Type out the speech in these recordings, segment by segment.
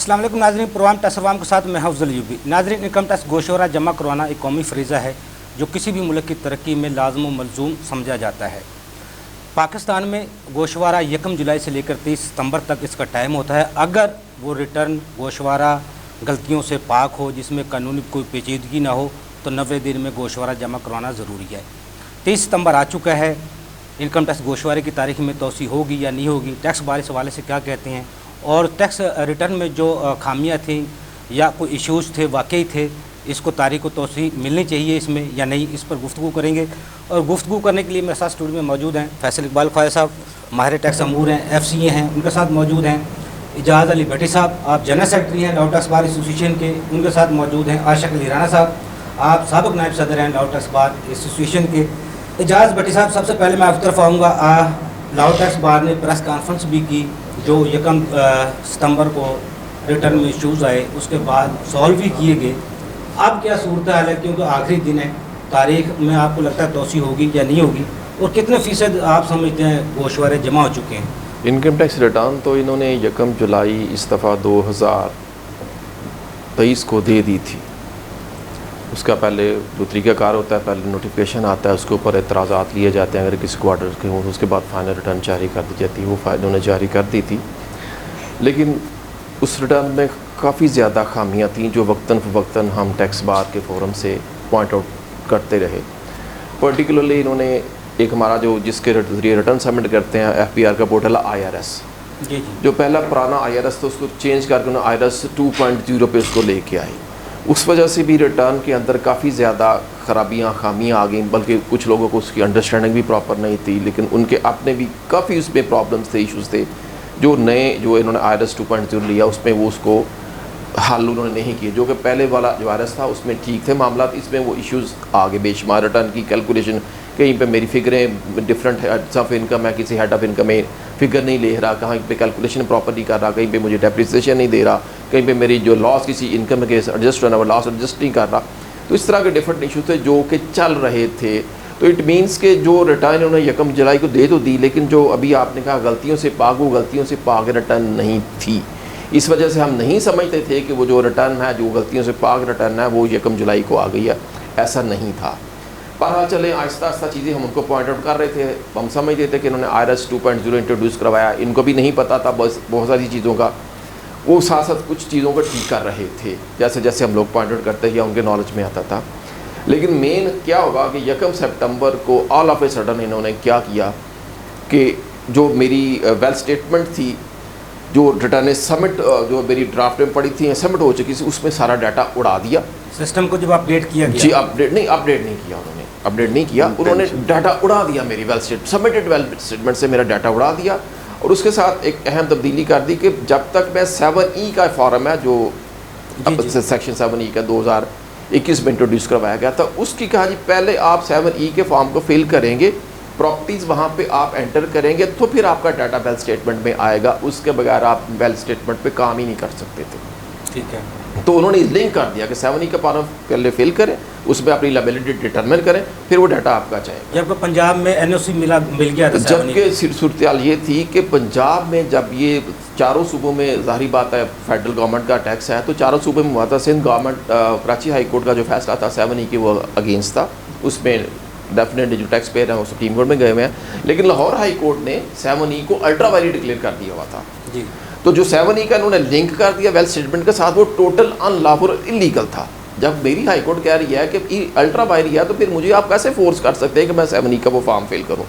अस्सलाम वालेकुम नाज़रीन, प्रोग्राम टैक्स अवाम के साथ मैं अफजल यूबी। नाज़रीन, इनकम टैक्स गोशवारा जमा करवाना एक कौमी फरीज़ा है जो किसी भी मुल्क की तरक्की में लाज़िम व मलज़ूम समझा जाता है। पाकिस्तान में गोशवारा 1 जुलाई से लेकर 30 सितंबर तक इसका टाइम होता है। अगर वो रिटर्न गोशवारा गलतियों से पाक हो, जिसमें कानूनी कोई पेचीदगी ना हो, तो 90 दिन में गोशवारा जमा करवाना ज़रूरी है। 30 सितंबर आ चुका है। इनकम टैक्स गोशवारे की तारीख में तोसी होगी या नहीं होगी, टैक्स बारे इस हवाले से क्या कहते हैं, और टैक्स रिटर्न में जो खामियां थी या कोई इश्यूज़ थे वाकई थे, इसको तारीख को तोसी मिलनी चाहिए इसमें या नहीं, इस पर गुफ्तगू करेंगे। और गुफ्तगू करने के लिए मेरे साथ स्टूडियो में मौजूद हैं फैसल इकबाल ख्वाजा साहब, माहिर टैक्स अमूर हैं, FCA हैं, उनके साथ मौजूद हैं इजाज़ अली भट्टी साहब, आप जनरल सेक्रेटरी हैं लॉ टैक्स बार एसोसिएशन के, उनके साथ मौजूद हैं आशिक अली राना साहब, आप साबिक नायब सदर हैं लॉ टैक्स बार एसोसिएशन के। इजाज़ भट्टी साहब, सबसे पहले मैं आपकी तरफ आऊँगा। लॉ टैक्स बार ने प्रेस कॉन्फ्रेंस भी की जो 1 सितंबर को रिटर्न में इशूज़ आए, उसके बाद सॉल्व भी किए गए। अब क्या सूरत हाल है, क्योंकि आखिरी दिन है, तारीख में आपको लगता है तोसी होगी या नहीं होगी, और कितने फ़ीसद आप समझते हैं गोशवारे जमा हो चुके हैं? इनकम टैक्स रिटर्न तो इन्होंने 1 जुलाई इस दफ़ा 2023 को दे दी थी। उसका पहले जो तरीक़ाकार होता है, पहले नोटिफिकेशन आता है, उसके ऊपर एतराज़ात लिए जाते हैं अगर किसी क्वार्टर के हों, उसके बाद फाइनल रिटर्न जारी कर दी जाती है। वो इन्होंने जारी कर दी थी, लेकिन उस रिटर्न में काफ़ी ज़्यादा खामियां थीं जो वक्तन फ़वक्तन हम टैक्स बार के फोरम से पॉइंट आउट करते रहे। पर्टिकुलरली इन्होंने एक हमारा जो जिसके जरिए रिटर्न सबमिट करते हैं FPR का पोर्टल IRS, जो पहला पुराना IRS था उसको चेंज करके उन्होंने IRS 2.0 पे उसको लेके आए। उस वजह से भी रिटर्न के अंदर काफ़ी ज़्यादा ख़राबियाँ खामियाँ आ गई, बल्कि कुछ लोगों को उसकी अंडरस्टैंडिंग भी प्रॉपर नहीं थी, लेकिन उनके अपने भी काफ़ी उसमें प्रॉब्लम्स थे, इश्यूज़ थे। जो नए जो इन्होंने IRS 2.0 लिया उसमें वो उसको हल उन्होंने नहीं किए, जो कि पहले वाला जो IRS था उसमें ठीक थे मामला, इसमें वो इश्यूज़ आ गए बेशुमार। रिटर्न की कैलकुलेशन कहीं पे मेरी फ़िगरें डिफरेंट हेड्स ऑफ इनकम है, किसी हेड ऑफ इनकम में फ़िगर नहीं ले रहा, कहीं पे कैलकुलेशन प्रॉपर नहीं कर रहा, कहीं पे मुझे डेप्रिसिएशन नहीं दे रहा, कहीं पे मेरी जो लॉस किसी इनकम के एडजस्ट होना वो लॉस एडजस्ट नहीं कर रहा। तो इस तरह के डिफरेंट इशू थे जो कि चल रहे थे। तो इट मीन्स के जो रिटर्न उन्होंने 1 जुलाई को दे तो दी, लेकिन जो अभी आपने कहा गलतियों से पाक, वो गलतियों से पाक रिटर्न नहीं थी। इस वजह से हम नहीं समझते थे कि वो जो रिटर्न है, जो गलतियों से पाक रिटर्न है, वो 1 जुलाई को आ गई है, ऐसा नहीं था। पर चले आहिस्ता आहिस्ता चीज़ें हम उनको पॉइंट आउट कर रहे थे। हम समझते थे कि इन्होंने IRS 2.0 इंट्रोड्यूस करवाया, इनको भी नहीं पता था बस बहुत सारी चीज़ों का, वो साथ साथ कुछ चीज़ों को ठीक कर रहे थे, जैसे जैसे हम लोग पॉइंट आउट करते या उनके नॉलेज में आता था। लेकिन मेन क्या होगा कि 1 सितंबर को ऑल ऑफ ए सडन इन्होंने क्या किया कि जो मेरी वेल स्टेटमेंट थी, जो रिटर्न सबमिट जो मेरी ड्राफ्ट में पड़ी थी, सबमिट हो चुकी थी, उसमें सारा डाटा उड़ा दिया। सिस्टम को जब अपडेट किया गया, जी अपडेट नहीं किया उन्होंने, अपडेट नहीं किया उन्होंने, डाटा उड़ा दिया मेरी सबमिटेड वेल स्टेटमेंट से मेरा डाटा उड़ा दिया। और उसके साथ एक अहम तब्दीली कर दी कि जब तक मैं 7E का फॉर्म है जो सेक्शन 7E का 2021 में इंट्रोड्यूस करवाया गया था, उसकी कहा जी पहले आप 7E के फॉर्म को फिल करेंगे, प्रॉपर्टीज़ वहाँ पे आप एंटर करेंगे, तो फिर आपका डाटा वेल स्टेटमेंट में आएगा, उसके बगैर आप वेल स्टेटमेंट पे काम ही नहीं कर सकते थे। ठीक है, तो उन्होंने लिंक कर दिया कि 7E का फॉर्म पहले फिल करें, उसमें अपनी लायबिलिटी डिटरमिन करें, फिर वो डाटा आपका जाएगा। जबकि पंजाब में NOC मिल गया था, जबकि सूरत हाल ये थी कि पंजाब में जब ये चारों सूबों में जाहिर बात है फेडरल गवर्नमेंट का टैक्स है, तो चारों सूबों में हुआ था। Sindh government Karachi high court का जो फैसला था 7E के वो अगेंस्ट था, उसमें डेफिनेटली जो टैक्स पेयर हैं वो सुप्रीम कोर्ट में गए हुए हैं, लेकिन लाहौर हाई कोर्ट ने 7E को अल्ट्रा वायलेट डिक्लेयर कर दिया हुआ था जी। तो जो 7E का इन्होंने लिंक कर दिया वेल स्टेटमेंट के साथ, वो टोटल अनलॉफुल इलीगल था। जब मेरी हाई कोर्ट कह रही है कि अल्ट्रा वायलेट है, तो फिर मुझे आप कैसे फोर्स कर सकते हैं कि मैं 7E का वो फॉर्म फिल करूँ?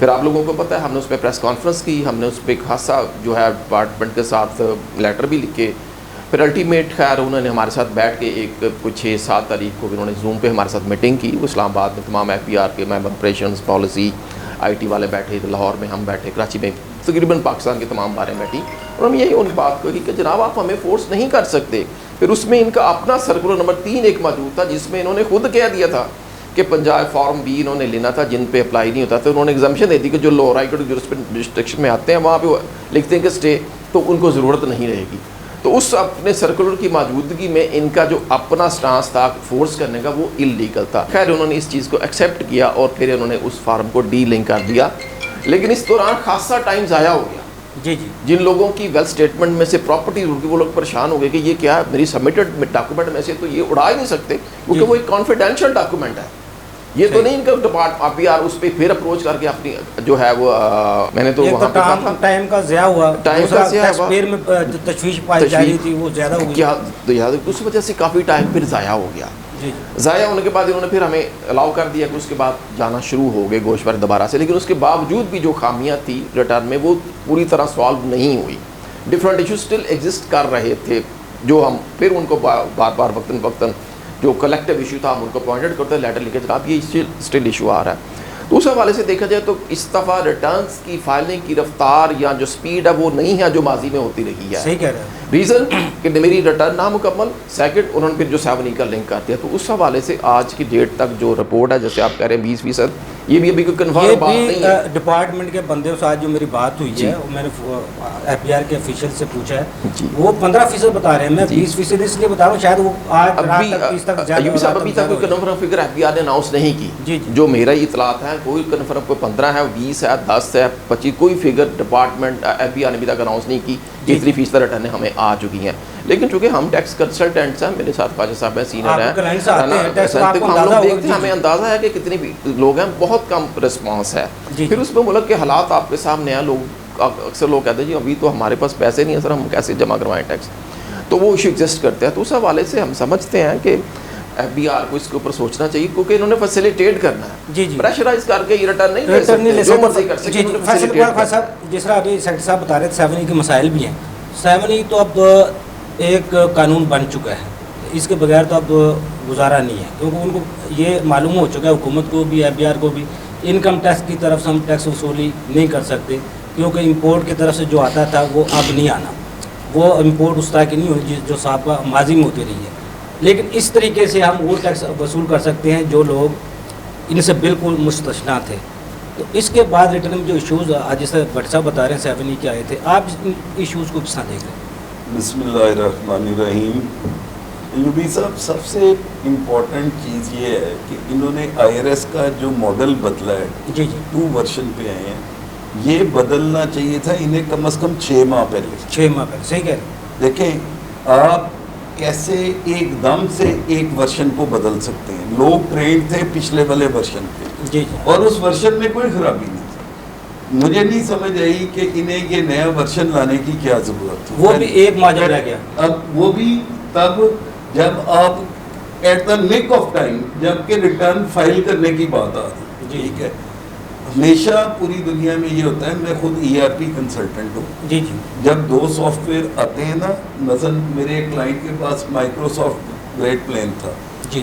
फिर आप लोगों को पता है, हमने उस पर प्रेस कॉन्फ्रेंस की, हमने उस पर खासा जो है डिपार्टमेंट के साथ लेटर भी लिखे। फिर अल्टीमेट खैर उन्होंने हमारे साथ बैठ के एक कुछ 6-7 तारीख को इन्होंने जूम पे हमारे साथ मीटिंग की। वो इस्लामाबाद में तमाम FPR के मेंबर ऑपरेशंस, पॉलिसी, IT वाले बैठे, लाहौर में हम बैठे, कराची में तकरीबन पाकिस्तान के तमाम बारे में बैठी, और हम यही उन बात कही कि जनाब आप हमें फोर्स नहीं कर सकते। फिर उसमें इनका अपना सर्कुलर नंबर 3 एक मौजूद था, जिसमें इन्होंने खुद कह दिया था कि पंजाब फॉर्म B इन्होंने लेना था जिन पे अप्लाई नहीं होता था। उन्होंने एग्जाम्पशन दे दी कि जो लोअर हाई कोर्ट जुरिस्डिक्शन में आते हैं वहाँ पे लिखते हैं कि स्टे, तो उनको ज़रूरत नहीं रहेगी। तो उस अपने सर्कुलर की मौजूदगी में इनका जो अपना स्टांस था फोर्स करने का, वो इलीगल था। खैर उन्होंने इस चीज़ को एक्सेप्ट किया और फिर उन्होंने उस फार्म को डी लिंक कर दिया, लेकिन इस दौरान खासा टाइम ज़ाया हो गया। जी जी। जिन लोगों की वेल्थ स्टेटमेंट में से प्रॉपर्टी उनकी, वो लोग परेशान हो गए कि ये क्या है, मेरी सबमिटेड डॉक्यूमेंट में से तो ये उड़ा ही नहीं सकते, क्योंकि वो एक कॉन्फिडेंशियल डॉक्यूमेंट है। ये तो नहीं इनका डिपार्ट आप यार उस पर फिर अप्रोच करके अपनी जो है वो मैंने तो वहाँ पे कहा टाइम का ज़्यादा हुआ, टाइम का ज़्यादा हुआ, पेड़ में तशवीश पाई जा रही थी वो ज़्यादा हुई, क्या तो याद उस वजह से काफ़ी टाइम फिर ज़ाया हो गया। ज़ाया होने के बाद इन्होंने फिर हमें अलाउ कर दिया कि उसके बाद जाना शुरू हो गए गोशवारा दोबारा से, लेकिन उसके बावजूद भी जो खामियां थी रिटर्न में वो पूरी तरह सॉल्व नहीं हुई। डिफरेंट इशू स्टिल एग्जिस्ट कर रहे थे, जो हम फिर उनको बार बार वक्तन वक्तन जो कलेक्टिव इशू था हम उनको पॉइंटेड करते लेटर लिखे जनाब ये स्टिल इशू आ रहा है। तो उस हवाले से देखा जाए तो इस दफ़ा रिटर्न्स की फाइलिंग की रफ्तार या जो स्पीड है वो नहीं है जो माजी में होती रही है। सही कह रहे हैं। रीज़न कि मेरी रिटर्न नामुकम्मल, सेकंड उन्होंने फिर जो 7 का लिंक कर दिया। तो उस हवाले से आज की डेट तक जो रिपोर्ट है, जैसे आप कह रहे हैं 20%, ये भी अभी कोई कन्फर्म बात नहीं है। डिपार्टमेंट के बंदे से आज जो मेरी बात हुई है, मैंने FBR के ऑफिशियल से पूछा है, वो 15% बता रहे हैं, मैं 20% इसलिए बता रहा हूँ, शायद वो आज अभी तक कोई कन्फर्म फिगर FBR ने अनाउंस नहीं की। जो मेरा इतलात है कोई कन्फर्म, कोई 15 है, 20 है, 10 है, 25, कोई फिगर डिपार्टमेंट FBR ने अभी तक अनाउंस नहीं की। कितनी फीसद रिटर्न हमें आ चुकी हैं, लेकिन चूंकि हम टैक्स कंसल्टेंट्स हैं, मेरे साथ ख्वाजा साहब हैं, सीनियर हैं, हम लोग देखते हैं, हमें अंदाज़ा है कि कितने लोग हैं, बहुत कम रिस्पॉन्स है। फिर उसमें मुल्क के हालात आपके सामने हैं, लोग अक्सर लोग कहते हैं जी अभी तो हमारे पास पैसे नहीं है सर, हम कैसे जमा करवाएं टैक्स, तो वो इशू एग्जिस्ट करते हैं। तो उस हवाले से हम समझते हैं कि FBR को इसके ऊपर सोचना चाहिए, क्योंकि इन्होंने फैसिलिटेट करना है। जी जी, प्रेशराइज करके ये रिटर्न नहीं ले सकते, जो मर्जी कर सकते। जिस तरह अभी सेक्रेटरी साहब बता रहे थे 7E के मसाइल भी हैं। 7E तो अब एक कानून बन चुका है, इसके बगैर तो अब गुजारा नहीं है, क्योंकि उनको ये मालूम हो चुका है, हुकूमत को भी FBR को भी, इनकम टैक्स की तरफ से हम टैक्स वसूली नहीं कर सकते, क्योंकि इंपोर्ट की तरफ से जो आता था वो अब नहीं आना, वो इंपोर्ट उस तरह की नहीं होगी जो साहब माजी में होती रही है। लेकिन इस तरीके से हम वो टैक्स वसूल कर सकते हैं जो लोग इनसे बिल्कुल मुस्तस्ना थे। तो इसके बाद रिटर्न में जो इशूज़ आज जैसे भट्ट साहब बता रहे हैं 7E के आए थे, आप इन इशूज़ को किस तरह देख रहे हैं? बिस्मिल्लाहिर्रहमानिर्रहीम। यूबी साहब, सबसे इम्पोर्टेंट चीज़ ये है कि इन्होंने IRS का जो मॉडल बदला है, जी जी, 2 वर्जन पे आए हैं, ये बदलना चाहिए था इन्हें कम से कम 6 माह पहले। 6 माह पहले, सही कह रहे हैं। देखें आप कैसे एकदम से एक वर्जन को बदल सकते हैं। लोग ट्रेंड थे पिछले वाले वर्जन पे, जी, और उस वर्जन में कोई खराबी नहीं थी। मुझे नहीं समझ आई कि इन्हें ये नया वर्जन लाने की क्या जरूरत थी। वो भी एक माह जब रह गया। अब वो भी तब जब आप at the nick of time, जबकि रिटर्न फाइल करने की बात आ रही, ठीक है। हमेशा पूरी दुनिया में ये होता है, मैं खुद ERP कंसल्टेंट हूँ। जी जी, जब 2 सॉफ्टवेयर आते हैं ना, मसलन मेरे क्लाइंट के पास माइक्रोसॉफ्ट ग्रेट प्लेन था,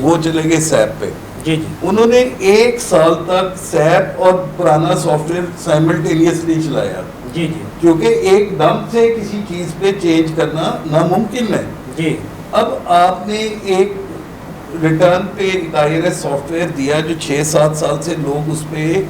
वो चले गए SAP पे। जी जी, उन्होंने 1 साल तक SAP और पुराना सॉफ्टवेयर साइमल्टेनियसली चलाया। जी जी, क्योंकि एकदम से किसी चीज़ पे चेंज करना नामुमकिन है। जी, अब आपने एक रिटर्न पे एक IRS सॉफ्टवेयर दिया जो 6-7 साल से लोग उस पर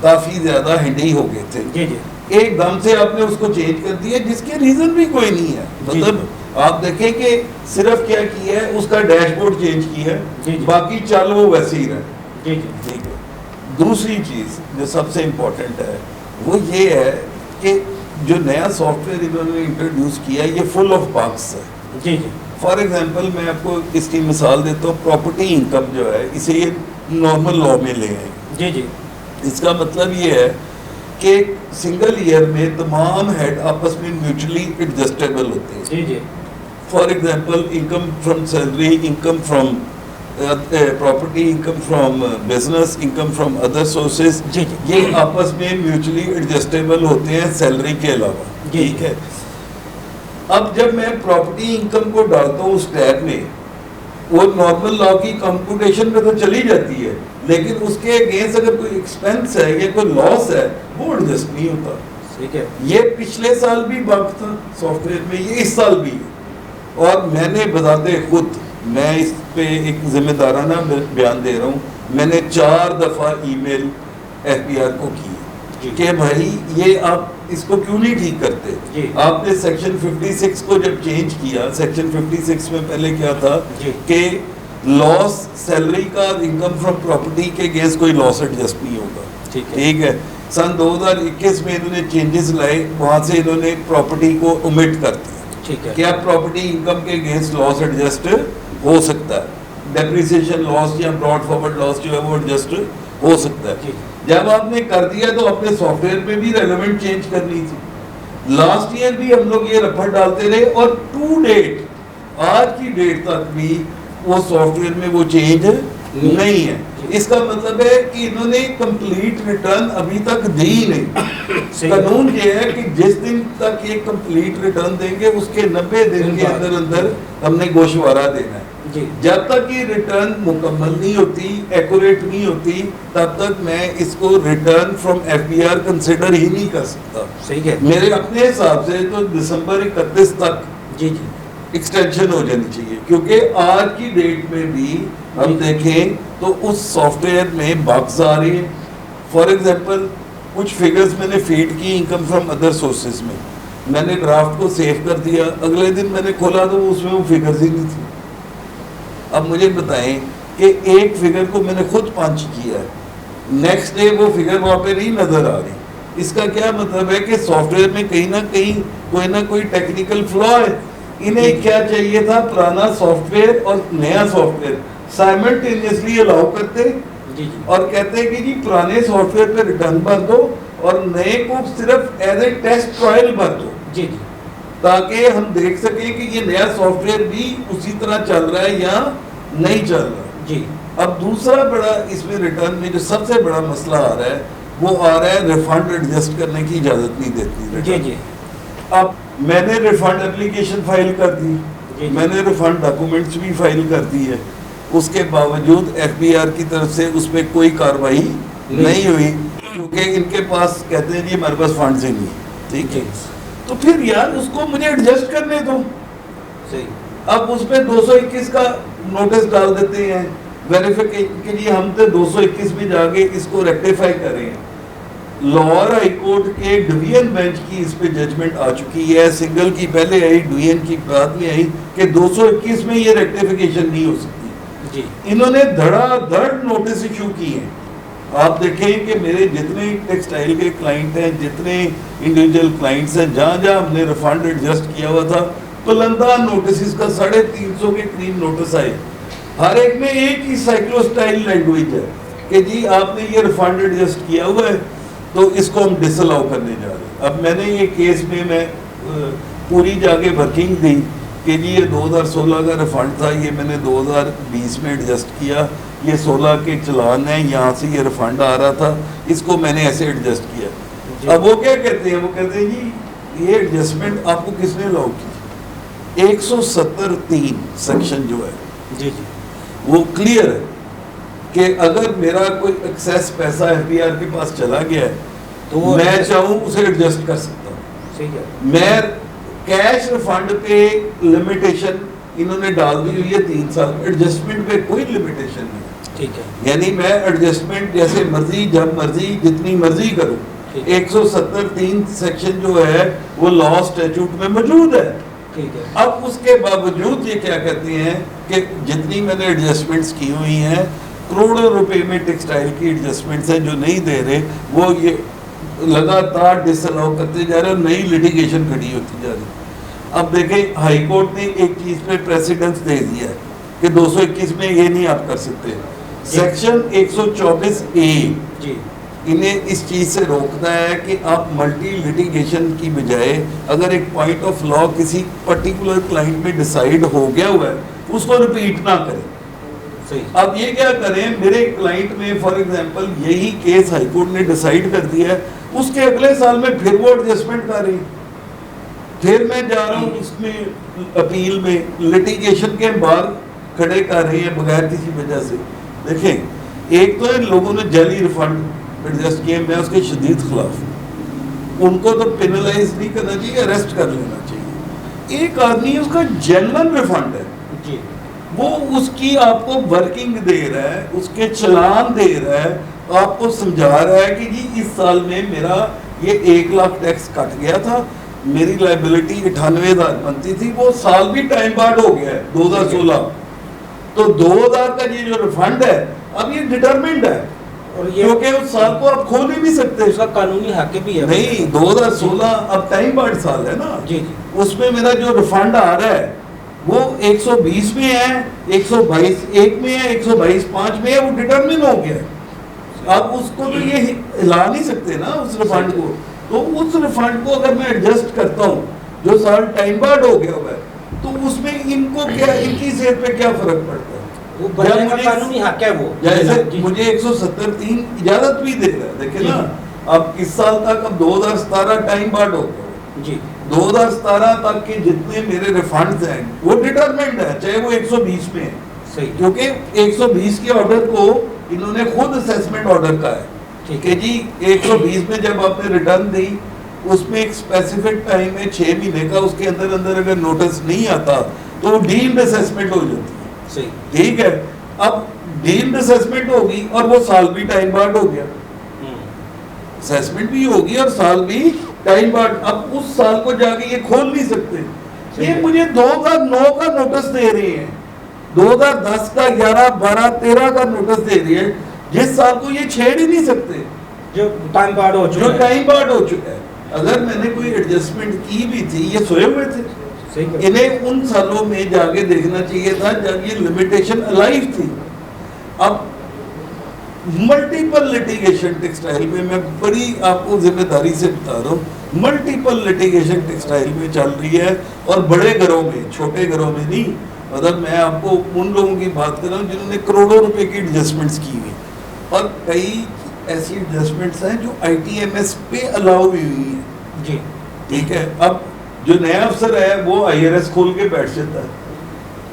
काफ़ी ज़्यादा हिंडी हो गए थे। जी जी, एकदम से आपने उसको चेंज कर दिया, जिसके रीज़न भी कोई नहीं है। मतलब आप देखें कि सिर्फ क्या किया है, उसका डैशबोर्ड चेंज किया है, बाकी चल वो वैसे ही रहे। जी जी, ठीक है। दूसरी चीज़ जो सबसे इम्पोर्टेंट है वो ये है कि जो नया सॉफ्टवेयर इन्होंने इंट्रोड्यूस किया है ये फुल ऑफ बग्स है। जी जी, फॉर एग्जांपल मैं आपको इसकी मिसाल देता हूँ, प्रॉपर्टी इनकम जो है इसे ये नॉर्मल लॉ में ले आए। जी जी, इसका मतलब ये है कि सिंगल ईयर में तमाम हेड आपस में म्यूचुअली एडजस्टेबल होते हैं। जी जी, for example income from salary, income from property, income from business, income from other sources, ये आपस में म्यूचुअली एडजस्टेबल होते हैं सैलरी के अलावा। ठीक है। अब जब मैं प्रॉपर्टी इनकम को डालता हूँ उस टैब में, वो नॉर्मल लॉ की कंप्यूटेशन में तो चली जाती है, लेकिन उसके अगेंस्ट अगर कोई एक्सपेंस है या कोई लॉस है वो एडजस्ट नहीं होता। ठीक है। ये पिछले साल भी बग था सॉफ्टवेयर में, ये इस साल भी है। और मैंने बताते खुद, मैं इस पे एक जिम्मेदाराना बयान दे रहा हूँ, मैंने 4 दफ़ा ईमेल FBR को की कि भाई ये आप इसको क्यों नहीं ठीक करते। आपने सेक्शन 56 को जब चेंज किया, सेक्शन 56 में पहले क्या था कि लॉस सैलरी का इनकम फ्रॉम प्रॉपर्टी के अगेंस्ट कोई लॉस एडजस्ट नहीं होगा। ठीक है। सन 2021 में इन्होंने चेंजेस लाए, वहाँ से इन्होंने प्रॉपर्टी को ओमिट कर दिया। ठीक है। क्या प्रॉपर्टी इनकम के अगेंस्ट लॉस एडजस्ट हो सकता है, डेप्रिसिएशन लॉस या ब्रॉड फॉरवर्ड लॉस जो है वो एडजस्ट हो सकता है। जब आपने कर दिया तो अपने सॉफ्टवेयर में भी रेलेवेंट चेंज करनी थी। लास्ट ईयर भी हम लोग ये रफड़ डालते रहे और टू डेट, आज की डेट तक भी वो सॉफ्टवेयर में वो चेंज नहीं है। इसका मतलब है कि इन्होंने कंप्लीट रिटर्न अभी तक दी ही नहीं। कानून ये है कि जिस दिन तक ये कंप्लीट रिटर्न देंगे उसके 90 दिन के अंदर अंदर हमने गोशवारा देना है। जब तक ये रिटर्न मुकम्मल नहीं होती, एक्यूरेट नहीं होती, तब तक मैं इसको रिटर्न फ्रॉम एफबीआर कंसिडर ही नहीं कर सकता। सही है। मेरे अपने हिसाब से तो दिसंबर 31 तक जी एक्सटेंशन हो जानी चाहिए, क्योंकि आज की डेट में भी हम देखें तो उस सॉफ्टवेयर में बग्स आ रही हैं। फॉर एग्जांपल कुछ फिगर्स मैंने फीड की इनकम फ्रॉम अदर सोर्सेज में, मैंने ड्राफ्ट को सेव कर दिया, अगले दिन मैंने खोला तो उसमें वो फिगर्स ही नहीं थी। अब मुझे बताएं कि एक फिगर को मैंने खुद पंच किया है, नेक्स्ट डे वो फिगर वहाँ पे नहीं नजर आ रही। इसका क्या मतलब है कि सॉफ्टवेयर में कहीं ना कोई टेक्निकल फ्लॉ है। इन्हें क्या चाहिए था, पुराना सॉफ्टवेयर और नया सॉफ्टवेयर साइमल्टेनियसली अलाउ करते और कहते कि जी पुराने सॉफ्टवेयर पे रिटर्न भर दो और नए को सिर्फ एज ए टेस्ट ट्रायल भर दो, ताकि हम देख सकें कि ये नया सॉफ्टवेयर भी उसी तरह चल रहा है या नहीं चल रहा। अब दूसरा बड़ा इसमें रिटर्न में जो सबसे बड़ा मसला आ रहा है वो आ रहा है रिफंड एडजस्ट करने की इजाजत नहीं देती। अब मैंने रिफंड एप्लीकेशन फाइल कर दी, मैंने रिफंड डॉक्यूमेंट्स भी फाइल कर दी है, उसके बावजूद एफबीआर की तरफ से उस पर कोई कार्रवाई नहीं हुई, क्योंकि इनके पास कहते हैं जी हमारे पास फंड्स ही नहीं। ठीक है, तो फिर यार उसको मुझे एडजस्ट करने दो। सही। अब उस पर 221 का नोटिस डाल देते हैं वेरिफिकेशन के लिए, हम तो 221 में जाके इसको रेक्टिफाई करें। लाहौर हाई कोर्ट के डिवीजन बेंच की इस पे जजमेंट आ चुकी है, सिंगल की पहले आई, डिवीजन की बाद में आई कि 221 में ये रेक्टिफिकेशन नहीं हो सकती जी। इन्होंने धड़ाधड़ नोटिस इशू किए हैं। आप देखें कि मेरे जितने टेक्सटाइल के क्लाइंट हैं, जितने इंडिविजुअल क्लाइंट्स हैं, जहाँ जहाँ हमने रिफंड एडजस्ट किया हुआ था, पुलंदा नोटिस का 350 के करीब नोटिस आए। हर एक में एक ही साइक्लोस्टाइल लैंग्वेज है कि जी आपने ये रिफंड एडजस्ट किया हुआ है तो इसको हम डिसअलाउ करने जा रहे हैं। अब मैंने ये केस में मैं पूरी जाके वर्किंग दी कि जी ये 2016 का रिफंड था, ये मैंने 2020 में एडजस्ट किया, ये 16 के चलान है, यहाँ से ये रिफंड आ रहा था, इसको मैंने ऐसे एडजस्ट किया। अब वो क्या कहते हैं, वो कहते हैं जी ये एडजस्टमेंट आपको किसने अलाउ की। 170(3) सेक्शन जो है जी वो क्लियर है कि अगर मेरा कोई एक्सेस पैसा एफबीआर के पास चला गया है तो मैं चाहूँ उसे एडजस्ट कर सकता हूँ। सही है। मैं कैश रिफंड पे लिमिटेशन इन्होंने डाल दी हुई है 3 साल, एडजस्टमेंट पे कोई लिमिटेशन नहीं। ठीक है, यानी मैं एडजस्टमेंट जैसे मर्जी जब मर्जी जितनी मर्जी करूँ। 170(3) सेक्शन जो है वो लॉ स्टैट्यूट में मौजूद है। ठीक है। अब उसके बावजूद ये क्या कहते हैं कि जितनी मैंने एडजस्टमेंट्स की हुई हैं, करोड़ों रुपए में टेक्सटाइल की एडजस्टमेंट्स हैं जो नहीं दे रहे, वो ये लगातार डिसअलाउ करते जा रहे हैं, नई लिटिगेशन खड़ी होती जा रही। अब देखें हाई कोर्ट ने एक चीज़ पे प्रेसिडेंस दे दिया है कि 221 में ये नहीं आप कर सकते। सेक्शन 124A जी इन्हें इस चीज़ से रोकता है कि आप मल्टी लिटिगेशन की बजाय अगर एक पॉइंट ऑफ लॉ किसी पर्टिकुलर क्लाइंट में डिसाइड हो गया हुआ है उसको रिपीट ना करें। सही। अब ये क्या करें, मेरे क्लाइंट में फॉर एग्जांपल यही केस हाई कोर्ट ने डिसाइड कर दिया है, उसके अगले साल में फिर वो एडजस्टमेंट कर रही, फिर मैं जा रहा हूँ उसमें अपील में लिटिगेशन के बाहर खड़े कर रही है बगैर किसी वजह से। देखें, एक तो इन लोगों ने जाली रिफंड एडजस्ट किए, मैं उसके शदीद खिलाफ। उनको तो पेनलाइज नहीं करना चाहिए, अरेस्ट कर लेना चाहिए। एक आदमी उसका जेन्युइन रिफंड है जी, वो उसकी आपको वर्किंग दे रहा है, उसके चलान दे रहा है, आपको समझा रहा है कि जी इस साल में मेरा ये 1 लाख टैक्स कट गया था, मेरी लाइबिलिटी 98,000 बनती थी, वो साल भी टाइम बाद हो गया है 2016, तो 2000 का ये जो रिफंड है अब ये डिटरमिन्ड है और ये क्योंकि उस साल को आप खोल ही नहीं सकते। उसका कानूनी हक भी है। नहीं, 2016 अब टाइम बार्ड साल है ना जी जी, उसमें मेरा जो रिफंड आ रहा है वो 120 में है, 122 1 में है, 122 5 में है, वो डिटरमिन हो गया है। अब उसको तो ये हिला नहीं सकते ना उस रिफंड को। तो उस रिफंड को अगर मैं एडजस्ट करता हूँ जो साल टाइम बार्ड हो गया हुआ है, तो उसमें इनको क्या, इनकी सेहत पे क्या फर्क पड़ता है? वो बदलने का कानूनी हक है वो। जैसे मुझे 170(3) इजाजत भी दे रहा है, देखिए ना। अब इस साल तक, अब 2017 टाइम बार्ड हो गया जी, 2017 तक के जितने मेरे रिफंड्स हैं वो डिटरमिन्ड है, चाहे वो 120 में है। सही, क्योंकि 120 के ऑर्डर को इन्होंने खुद असेसमेंट ऑर्डर का है कि जी 120 में जब आपने रिटर्न दी उसमें एक स्पेसिफिक टाइम है 6 महीने का, उसके अंदर अंदर अगर नोटिस नहीं आता तो वो डीम्ड असेसमेंट हो जाती है। सही, ठीक है। अब डीम्ड असेसमेंट होगी और वो साल भी टाइम बार्ड हो गया, असेसमेंट भी होगी और साल भी टाइम बार्ड। अब उस साल को जाके ये खोल नहीं सकते। ये मुझे 2009 का नोटिस दे रही है, 2010 का, 11, 12, 13 का नोटिस दे रही है, जिस साल को ये छेड़ ही नहीं सकते जो टाइम बार्ड हो चुका है। टाइम बार्ड हो चुका है। अगर मैंने कोई एडजस्टमेंट की भी थी, ये सोए हुए थे। इन्हें उन सालों में जाके देखना चाहिए था जब ये लिमिटेशन अलाइव थी। अब मल्टीपल लिटिगेशन टेक्सटाइल में, मैं बड़ी आपको जिम्मेदारी से बता रहा हूँ, मल्टीपल लिटिगेशन टेक्सटाइल में चल रही है और बड़े घरों में, छोटे घरों में नहीं। मतलब मैं आपको उन लोगों की बात कर रहा हूँ जिन्होंने करोड़ों रुपए की एडजस्टमेंट्स की हुई, और कई ऐसी एडजस्टमेंट्स हैं जो ITMS पे अलाउ हुई है जी। ठीक है। अब जो नया अफसर है वो IRS खोल के बैठ जाता है।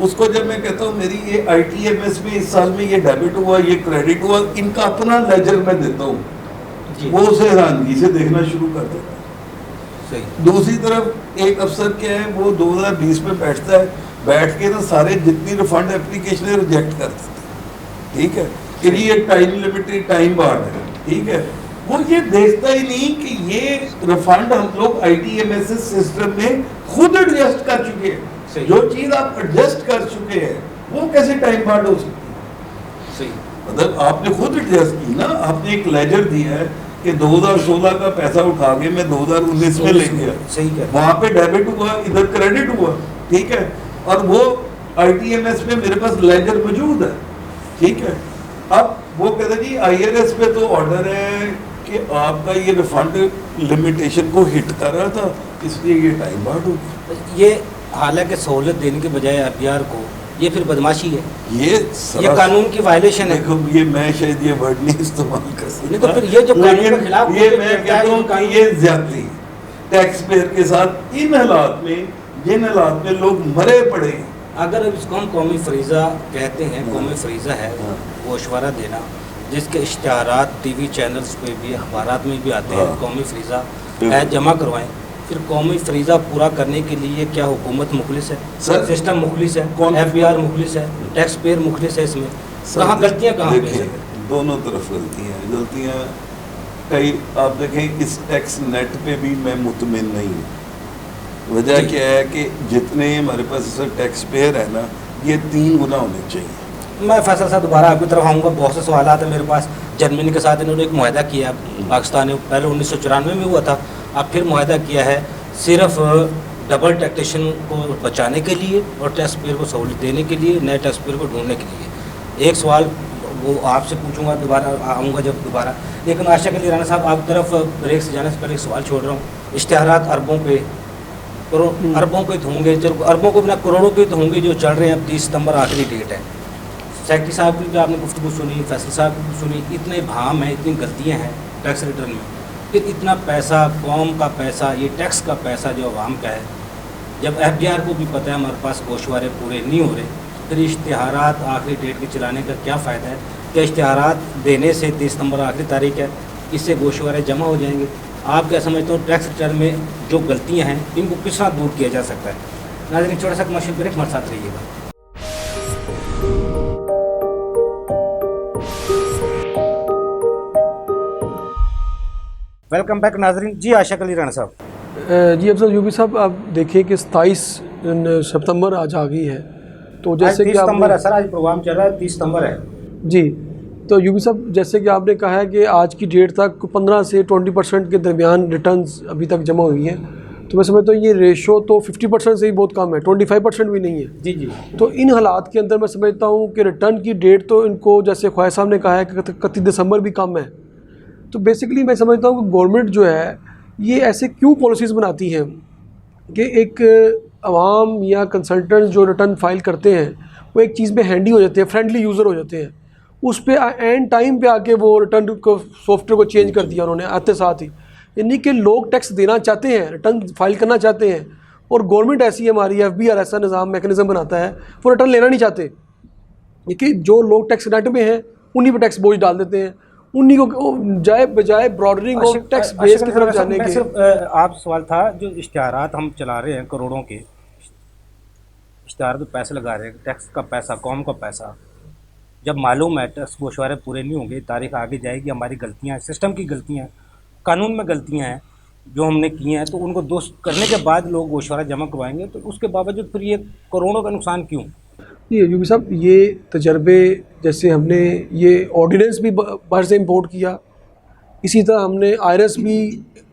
उसको जब मैं कहता हूँ मेरी ये ITMS में इस साल में ये डेबिट हुआ, ये क्रेडिट हुआ, इनका अपना लेजर मैं देता हूँ, वो उसे हैरानगी से देखना शुरू कर देता है। सही। दूसरी तरफ एक अफसर क्या है, वो 2020 में बैठता है, बैठ के ना सारे जितनी रिफंड एप्लीकेशन रिजेक्ट कर देते हैं। ठीक है कि जी ये टाइम लिमिटेड टाइम बार्ड है। ठीक है। वो ये देखता ही नहीं कि ये रिफंड हम लोग ITMS सिस्टम में खुद एडजस्ट कर चुके हैं। जो चीज आप एडजस्ट कर चुके हैं वो कैसे टाइम बार्ड हो सकती है? सही। मतलब आपने खुद एडजस्ट की ना, आपने एक लेजर दिया है कि 2016 का पैसा उठा के मैं 2019 में ले गया। सही है। वहां पे डेबिट हुआ, इधर क्रेडिट हुआ। ठीक है। और वो ITMS में मेरे पास लेजर मौजूद है। ठीक है। अब वो कहते जी IRS पे तो ऑर्डर है कि आपका ये रिफंड लिमिटेशन को हिट कर रहा था, इसलिए ये टाइम बार्ड हो गया। ये हालांकि सहूलत देने के बजाय FBR को, ये फिर बदमाशी है, ये कानून की वायलेशन है। देखो ये मैं शायद ये वर्ड नहीं इस्तेमाल कर सकता, नहीं तो फिर ये जो कानून के खिलाफ, ये मैं कहता हूँ कि ये ज्यादती टैक्स पेयर के साथ इन हालात में, जिन हालात में लोग मरे पड़े। अगर इसको हम कौमी फरीज़ा कहते हैं, कौमी फरीज़ा है गोशवारा देना, जिसके इश्तिहारात TV चैनल्स पे भी, अखबारात में भी आते हैं, कौमी फरीज़ा जमा करवाएं, फिर कौमी फरीज़ा पूरा करने के लिए क्या हुकूमत मुखलिस है, सिस्टम मुखलिस है, FBR मुखलिस है, टैक्स पेयर मुखलिस है? इसमें कहाँ गलतियाँ कहाँ पे? दोनों तरफ गलतियाँ कई। आप देखें इस टैक्स नेट पे भी मैं मुतमिन नहीं हूँ। वजह क्या है कि जितने हमारे पास टैक्स पेयर है ना, ये 3 गुना होने चाहिए। मैं फैसल साहब दोबारा आपकी तरफ आऊँगा, बहुत से सवाल आते हैं मेरे पास। जर्मनी के साथ इन्होंने एक मुआहदा किया, पाकिस्तान ने पहले 1994 में हुआ था, अब फिर मुआहदा किया है सिर्फ डबल टैक्सेशन को बचाने के लिए और टैक्स पेयर को सहूलियत देने के लिए, नए टैक्स पेयर को ढूंढने के लिए। एक सवाल वो आपसे पूछूंगा, दोबारा आऊँगा जब दोबारा। लेकिन आशा के लिए राना साहब, आप तरफ ब्रेक से जाने से पहले एक सवाल छोड़ रहा हूँ। इश्तिहारात अरबों पे, अरबों के होंगे, जब अरबों को बिना करोड़ों के तो होंगे जो चल रहे हैं। अब 30 सितंबर आखिरी डेट है। सेक्रेटरी साहब की भी आपने गुफ्तगू सुनी, फैसल साहब की भी सुनी, इतने भाम हैं, इतनी गलतियाँ हैं टैक्स रिटर्न में, फिर इतना पैसा, कौम का पैसा, ये टैक्स का पैसा जो अवाम का है, जब FBR को भी पता है हमारे पास गोशवारे पूरे नहीं हो रहे, फिर इश्तिहारात आखिरी डेट के चलाने का क्या फ़ायदा है? क्या इश्तिहारात देने से 30 सितंबर आखिरी तारीख है, इससे गोशवारे जमा हो जाएंगे? आप क्या समझते हो टैक्स रिटर्न में जो गलतियां हैं इनको किस तरह दूर किया जा सकता है? नाज़रीन, छोटा सा कमर्शियल ब्रेक, हमारे साथ रहिएगा। वेलकम बैक नाज़रीन। जी आशिक अली राना साहब। जी अफजल यूबी साहब, आप देखिए कि 27 सितंबर आज आ गई है, तो जैसे कि 30 सितंबर है सर, आज प्रोग्राम चल रहा है, 30 सितंबर है जी। तो यूबी साहब, जैसे कि आपने कहा है कि आज की डेट तक 15 से 20% के दरमियान रिटर्न्स अभी तक जमा हुई हैं, तो मैं समझता हूँ ये रेशो तो 50% से ही बहुत कम है, 25% भी नहीं है। जी जी। तो इन हालात के अंदर मैं समझता हूँ कि रिटर्न की डेट तो इनको, जैसे ख्वाजा साहब ने कहा है कि 31 दिसंबर भी कम है। तो बेसिकली मैं समझता हूँ कि गवर्नमेंट जो है ये ऐसे क्यों पॉलिसीज़ बनाती हैं कि एक आवाम या कंसल्टेंट जो रिटर्न फाइल करते हैं वो एक चीज़ में हैंडी हो जाते हैं, फ्रेंडली यूज़र हो जाते हैं, उस पर एंड टाइम पे आके वो रिटर्न को सॉफ्टवेयर को चेंज कर दिया उन्होंने आते साथ ही। यानी कि लोग टैक्स देना चाहते हैं, रिटर्न फाइल करना चाहते हैं, और गवर्नमेंट ऐसी हमारी FBR ऐसा निज़ाम मैकेनिज़्म बनाता है वो रिटर्न लेना नहीं चाहते, कि जो लोग टैक्स नेट में हैं उन्हीं पर टैक्स बोझ डाल देते हैं, उन्हीं को बजाय ब्रॉडरिंग और टैक्स बेस की तरफ जाने के। आप सवाल था जो इश्तिहारात हम चला रहे हैं, करोड़ों के इश्तिहार पे पैसे लगा रहे हैं, टैक्स का पैसा, कौम का पैसा, जब मालूम है टैक्स गोशवारे पूरे नहीं होंगे, तारीख आगे जाएगी, हमारी गलतियाँ, सिस्टम की गलतियाँ, कानून में गलतियाँ हैं जो हमने की हैं, तो उनको दोस्त करने के बाद लोग गोशवारा जमा करवाएंगे, तो उसके बावजूद फिर ये करोड़ों का नुकसान क्यों? ये यूबी साहब, ये तजर्बे, जैसे हमने ये ऑर्डिनेंस भी बाहर से इंपोर्ट किया, इसी तरह हमने IRS भी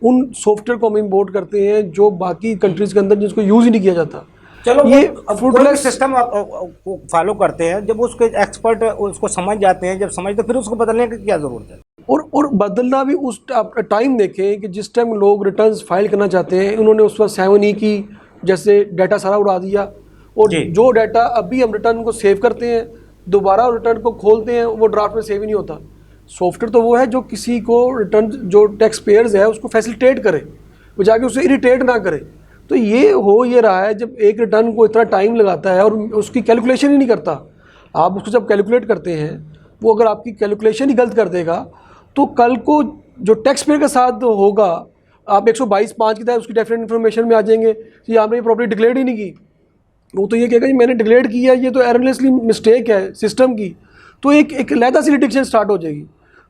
उन सॉफ्टवेयर को हम इंपोर्ट करते हैं जो बाकी कंट्रीज़ के अंदर जिसको यूज़ ही नहीं किया जाता। चलो ये फ्रूटलेस सिस्टम फॉलो करते हैं, जब उसके एक्सपर्ट उसको समझ जाते हैं, जब समझते फिर उसको बदलने की क्या ज़रूरत है? और बदलना भी उस टाइम देखें कि जिस टाइम लोग रिटर्न्स फाइल करना चाहते हैं, उन्होंने उस पर 7E की जैसे डाटा सारा उड़ा दिया, और जो डाटा अभी हम रिटर्न को सेव करते हैं, दोबारा रिटर्न को खोलते हैं, वो ड्राफ्ट में सेव ही नहीं होता। सॉफ्टवेयर तो वो है जो किसी को रिटर्न, जो टैक्स पेयर्स है उसको फैसिलिटेट करे, वो जाके उसे इरिटेट ना करे। तो ये हो ये रहा है, जब एक रिटर्न को इतना टाइम लगाता है और उसकी कैलकुलेशन ही नहीं करता, आप उसको जब कैलकुलेट करते हैं, वो अगर आपकी कैलकुलेशन ही गलत कर देगा, तो कल को जो टैक्स पेयर के साथ होगा, आप 122(5) की तरह उसकी डेफिनेट इन्फॉर्मेशन में आ जाएंगे कि आपने ये प्रॉपर्टी डिक्लेयर ही नहीं की। वो तो ये कहेगा जी मैंने डिक्लेयर किया, ये तो एररलेसली मिस्टेक है सिस्टम की, तो एक लहदा सी लिटिगेशन स्टार्ट हो जाएगी।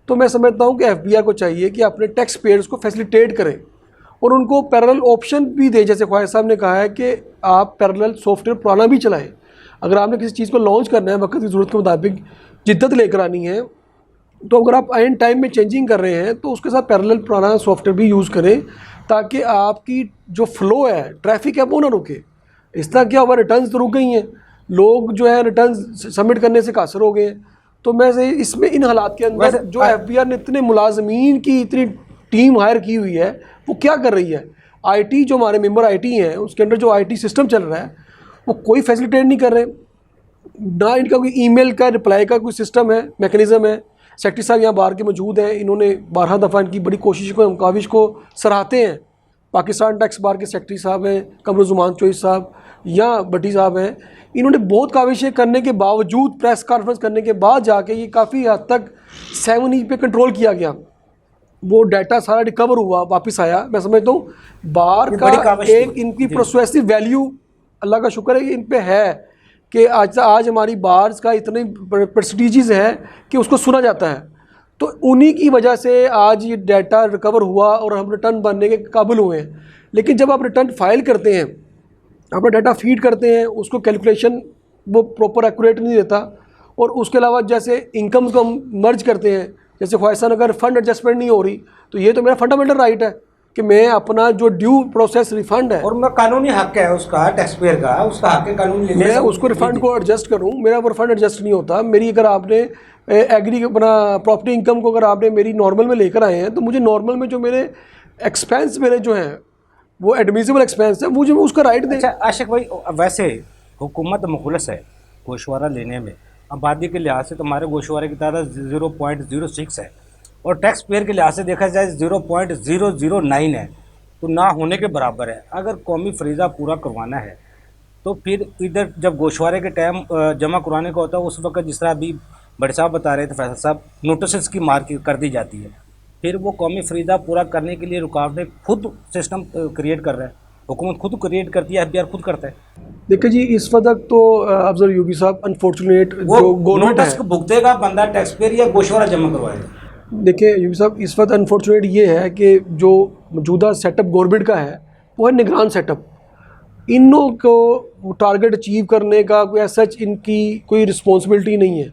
तो मैं समझता हूँ कि FBR को चाहिए कि अपने टैक्स पेयर्स को फैसिलिटेट करें और उनको पैरेलल ऑप्शन भी दे, जैसे ख्वाजा साहब ने कहा है कि आप पैरेलल सॉफ्टवेयर पुराना भी चलाएं। अगर आपने किसी चीज़ को लॉन्च करना है, वक्त की ज़रूरत के मुताबिक जिद्दत लेकर आनी है, तो अगर आप एंड टाइम में चेंजिंग कर रहे हैं तो उसके साथ पैरेलल पुराना सॉफ्टवेयर भी यूज़ करें, ताकि आपकी जो फ्लो है, ट्रैफिक है, वो ना रुके। इस तरह क्या हुआ, रिटर्न्स तो रुक गई हैं, लोग जो है रिटर्न्स सबमिट करने से कासर हो गए हैं। तो मैं से इसमें इन हालात के अंदर जो FBR ने इतने मुलाजमीन की इतनी टीम हायर की हुई है, वो क्या कर रही है? IT जो हमारे मेंबर IT हैं, उसके अंदर जो IT सिस्टम चल रहा है, वो कोई फैसिलिटेट नहीं कर रहे, ना इनका कोई ईमेल का रिप्लाई का कोई सिस्टम है, मैकेनिज़्म है। सेक्रेटरी साहब यहाँ बाहर के मौजूद हैं, इन्होंने 12 दफ़ा इनकी बड़ी काविश को सराहते हैं। पाकिस्तान टैक्स बार के सेक्रेटरी साहब हैं, कमरुज़्ज़मान चोइस साहब या भट्टी साहब हैं, इन्होंने बहुत काविशें करने के बावजूद, प्रेस कॉन्फ्रेंस करने के बाद जाके ये काफ़ी हद तक 7E पे कंट्रोल किया गया, वो डाटा सारा रिकवर हुआ, वापस आया। मैं समझता हूँ बार का एक इनकी प्रोसेसिव वैल्यू, अल्लाह का शुक्र है कि इन पे है कि आज हमारी बार्स का इतनी प्रेस्टीजीज है कि उसको सुना जाता है। तो उन्हीं की वजह से आज ये डाटा रिकवर हुआ और हम रिटर्न बनने के काबिल हुए हैं। लेकिन जब आप रिटर्न फाइल करते हैं, अपना डाटा फीड करते हैं, उसको कैलकुलेशन वो प्रॉपर एक्यूरेट नहीं देता, और उसके अलावा जैसे इनकम्स को हम मर्ज करते हैं, जैसे ख्वाजा साहब अगर फ़ंड एडजस्टमेंट नहीं हो रही, तो ये तो मेरा फंडामेंटल राइट है कि मैं अपना जो ड्यू प्रोसेस रिफंड है, और मैं कानूनी हक है उसका, टैक्स पेयर का उसका हक है कानूनी, मैं उसको रिफंड को एडजस्ट करूं। मेरा वो रिफंड एडजस्ट नहीं होता। मेरी अगर आपने एग्री अपना प्रॉपर्टी इनकम को अगर आपने मेरी नॉर्मल में लेकर आए हैं, तो मुझे नॉर्मल में जो मेरे एक्सपेंस मेरे जो हैं वो एडमिसिबल एक्सपेंस है, मुझे उसका राइट दें। अच्छा आशिक भाई, वैसे हुकूमत मुखलस है गोशवारा लेने में, आबादी के लिहाज से तो हमारे गोशवारे की तादाद 0.06 है, और टैक्स पेयर के लिहाज से देखा जाए 0.009 है, तो ना होने के बराबर है। अगर कौमी फरीज़ा पूरा करवाना है तो फिर इधर जब गोशवारे के टाइम जमा करवाने का होता है, उस वक्त जिस तरह अभी बड़े साहब बता रहे थे, फैसल साहब, नोटिस की मार कर दी जाती है, फिर वो कौमी फरीज़ा पूरा करने के लिए रुकावटें खुद सिस्टम क्रिएट कर रहा है, हुकूमत खुद क्रिएट करती है, FBR खुद करता है। देखिए जी, इस वक्त तक तो अफजल यूबी साहब अनफॉर्चुनेट जो गवर्नमेंट है, भुगतेगा बंदा टैक्स पेयर या गोशवारा जमा करवाएगा? देखिए यूबी साहब, इस वक्त अनफॉर्चुनेट ये है कि जो मौजूदा सेटअप गवर्नमेंट का है वो है निगरान सेटअप। इनों को टारगेट अचीव करने का कोई सच इनकी कोई रिस्पॉन्सिबिलिटी नहीं है।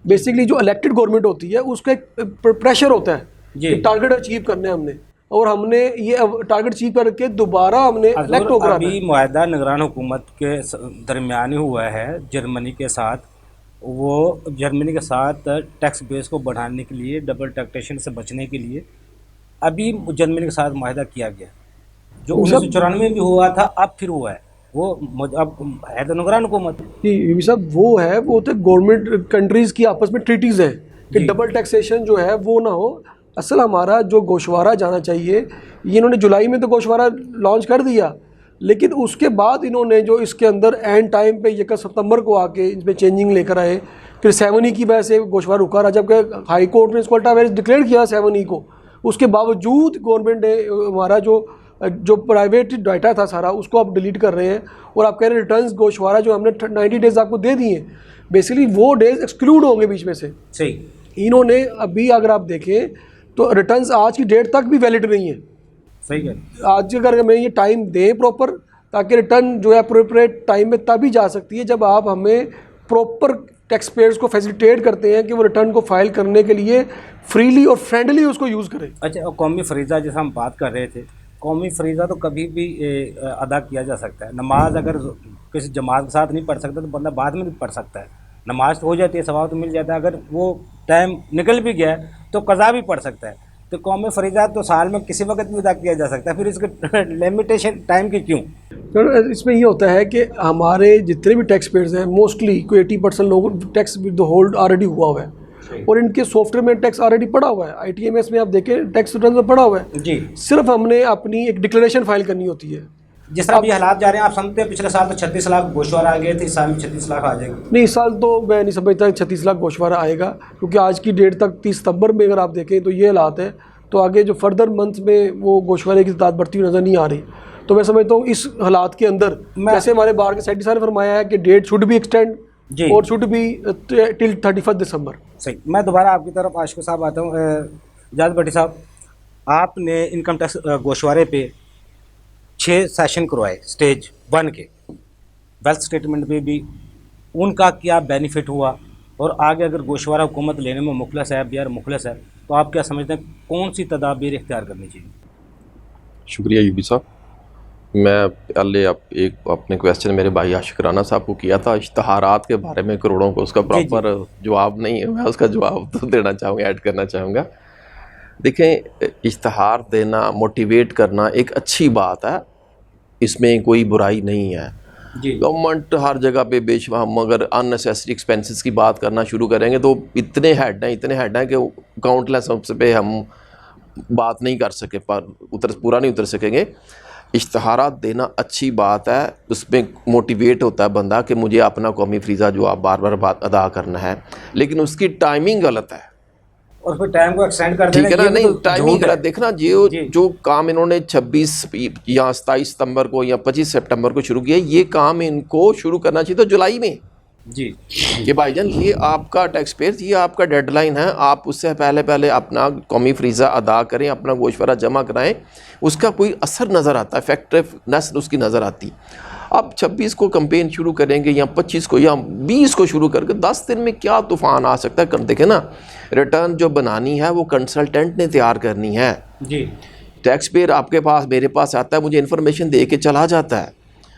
बेसिकली जो इलेक्टेड गवर्नमेंट होती है उसका एक प्रेशर होता है जी। कि टारगेट अचीव करने हमने, और हमने ये टारगेट अचीव करके दोबारा हमने इलेक्ट होकर आना है। अभी मुआहदा निगरान हुकूमत के दरमियान हुआ है जर्मनी के साथ। वो जर्मनी के साथ टैक्स बेस को बढ़ाने के लिए, डबल टैक्सेशन से बचने के लिए अभी जर्मनी के साथ मुआहदा किया गया, जो 1994 में भी हुआ था, अब फिर हुआ है। वो अब है तो निगरान हुकूमत ये सब वो है, वो तो गवर्नमेंट कंट्रीज़ की आपस में ट्रीटीज़ है कि डबल टैक्सेशन जो है वो ना हो। असल हमारा जो गोशवारा जाना चाहिए, ये इन्होंने जुलाई में तो गोशवारा लॉन्च कर दिया, लेकिन उसके बाद इन्होंने जो इसके अंदर एंड टाइम पे 1 सितंबर को आके इसमें चेंजिंग लेकर आए, फिर 7E की वजह से गोशवारा रुका रहा, जबकि हाई कोर्ट ने इसको अल्टा वायरस डिक्लेयर किया 7E को। उसके बावजूद गवर्नमेंट ने हमारा जो प्राइवेट डाटा था सारा उसको आप डिलीट कर रहे हैं, और आप कह रहे हैं रिटर्न्स गोशवारा जो हमने 90 डेज़ आपको दे दिए, बेसिकली वो डेज एक्सक्लूड होंगे बीच में से। सही। इन्होंने अभी अगर आप देखें तो रिटर्न्स आज की डेट तक भी वैलिड नहीं है। सही है। आज अगर हमें ये टाइम दें प्रॉपर, ताकि रिटर्न जो है अप्रोप्रिएट टाइम में तभी जा सकती है जब आप हमें प्रॉपर टैक्स पेयर्स को फैसिलिटेट करते हैं कि वो रिटर्न को फाइल करने के लिए फ्रीली और फ्रेंडली उसको यूज़ करें। अच्छा, और कौमी फरीज़ा जैसा हम बात कर रहे थे, कौमी फरीज़ा तो कभी भी अदा किया जा सकता है। नमाज अगर किसी जमात के साथ नहीं पढ़ सकता तो बंदा बाद में भी पढ़ सकता है। नमाज तो हो जाती है, सवाब तो मिल जाता है। अगर वो टाइम निकल भी गया तो कज़ा भी पढ़ सकता है। तो कौमी फरीज़ा तो साल में किसी वक्त भी अदा किया जा सकता है, फिर इसके लिमिटेशन टाइम की क्यों? तो इसमें ये होता है कि हमारे जितने भी टैक्स पेयर्स हैं, मोस्टली कोई 80% लोग tax with the hold already हुआ हुआ है, और इनके सॉफ्टवेयर में टैक्स ऑलरेडी पड़ा हुआ है। ITMS में आप देखें टैक्स रिटर्न में पड़ा हुआ है जी। सिर्फ हमने अपनी एक डिक्लेरेशन फाइल करनी होती है। जिस तरह भी हालात जा रहे हैं, आप समझते हैं पिछले साल तो 36 लाख गोशवारा आ गए थे, इस साल में 36 लाख आ जाएंगे? नहीं, इस साल तो मैं नहीं समझता 36 लाख गोशवारा आएगा, क्योंकि आज की डेट तक 30 सितंबर में अगर आप देखें तो ये हालात है, तो आगे जो फर्दर मंथ में वो गोशवारे की तादाद बढ़ती हुई नज़र नहीं आ रही। तो मैं समझता हूँ इस हालात के अंदर, जैसे हमारे बाहर के सेक्रेटरी साहब ने फरमाया है कि डेट शुड बी एक्सटेंड और शुड बी टिल 31 दिसंबर। सही। मैं दोबारा आपकी तरफ आशिक साहब आता हूँ। जाज भट्टी साहब, आपने इनकम टैक्स गोशवारे पे 6 सेशन करवाए स्टेज 1 के, वेल्थ स्टेटमेंट पे भी उनका क्या बेनिफिट हुआ, और आगे अगर गोशवारा हुकूमत लेने में मुखलस है, बिहार मुखलस है, तो आप क्या समझते हैं कौन सी तदाबीर इख्तियार करनी चाहिए? शुक्रिया यूबी साहब। मैं पहले एक अपने क्वेश्चन मेरे भाई आशिक राना साहब को किया था इश्तहारात के बारे में, करोड़ों को, उसका प्रॉपर जवाब नहीं है, मैं उसका जवाब तो देना चाहूँगा, ऐड करना चाहूँगा। देखें, इश्तहार देना, मोटिवेट करना एक अच्छी बात है, इसमें कोई बुराई नहीं है। गवर्नमेंट हर जगह पे हम अगर अननेसेसरी एक्सपेंसेस की बात करना शुरू करेंगे तो इतने हेड हैं कि काउंटलेस पे हम बात नहीं कर सके, पर पूरा नहीं उतर सकेंगे। इश्तहारात देना अच्छी बात है, उसमें मोटिवेट होता है बंदा कि मुझे अपना कौमी फरीज़ा जो आप बार बार अदा करना है, लेकिन उसकी टाइमिंग गलत है, और फिर टाइम को एक्सटेंड कर देना, ठीक है ना? नहीं, टाइमिंग गलत। देखना जो काम इन्होंने 26 या 27 सितंबर को या 25 सितंबर को शुरू किया, ये काम इनको शुरू करना चाहिए तो जुलाई में जी, कि भाईजान ये आपका टैक्स पेयर, ये आपका डेडलाइन है, आप उससे पहले अपना कौमी फरीज़ा अदा करें, अपना गोशवारा जमा कराएं, उसका कोई असर नज़र आता है, इफेक्टिवनेस उसकी नज़र आती। अब 26 को कैंपेन शुरू करेंगे या 25 को या 20 को शुरू करके 10 दिन में क्या तूफ़ान आ सकता है? देखें ना, रिटर्न जो बनानी है वो कंसल्टेंट ने तैयार करनी है जी। टैक्स पेयर आपके पास, मेरे पास आता है, मुझे इन्फॉर्मेशन दे के चला जाता है,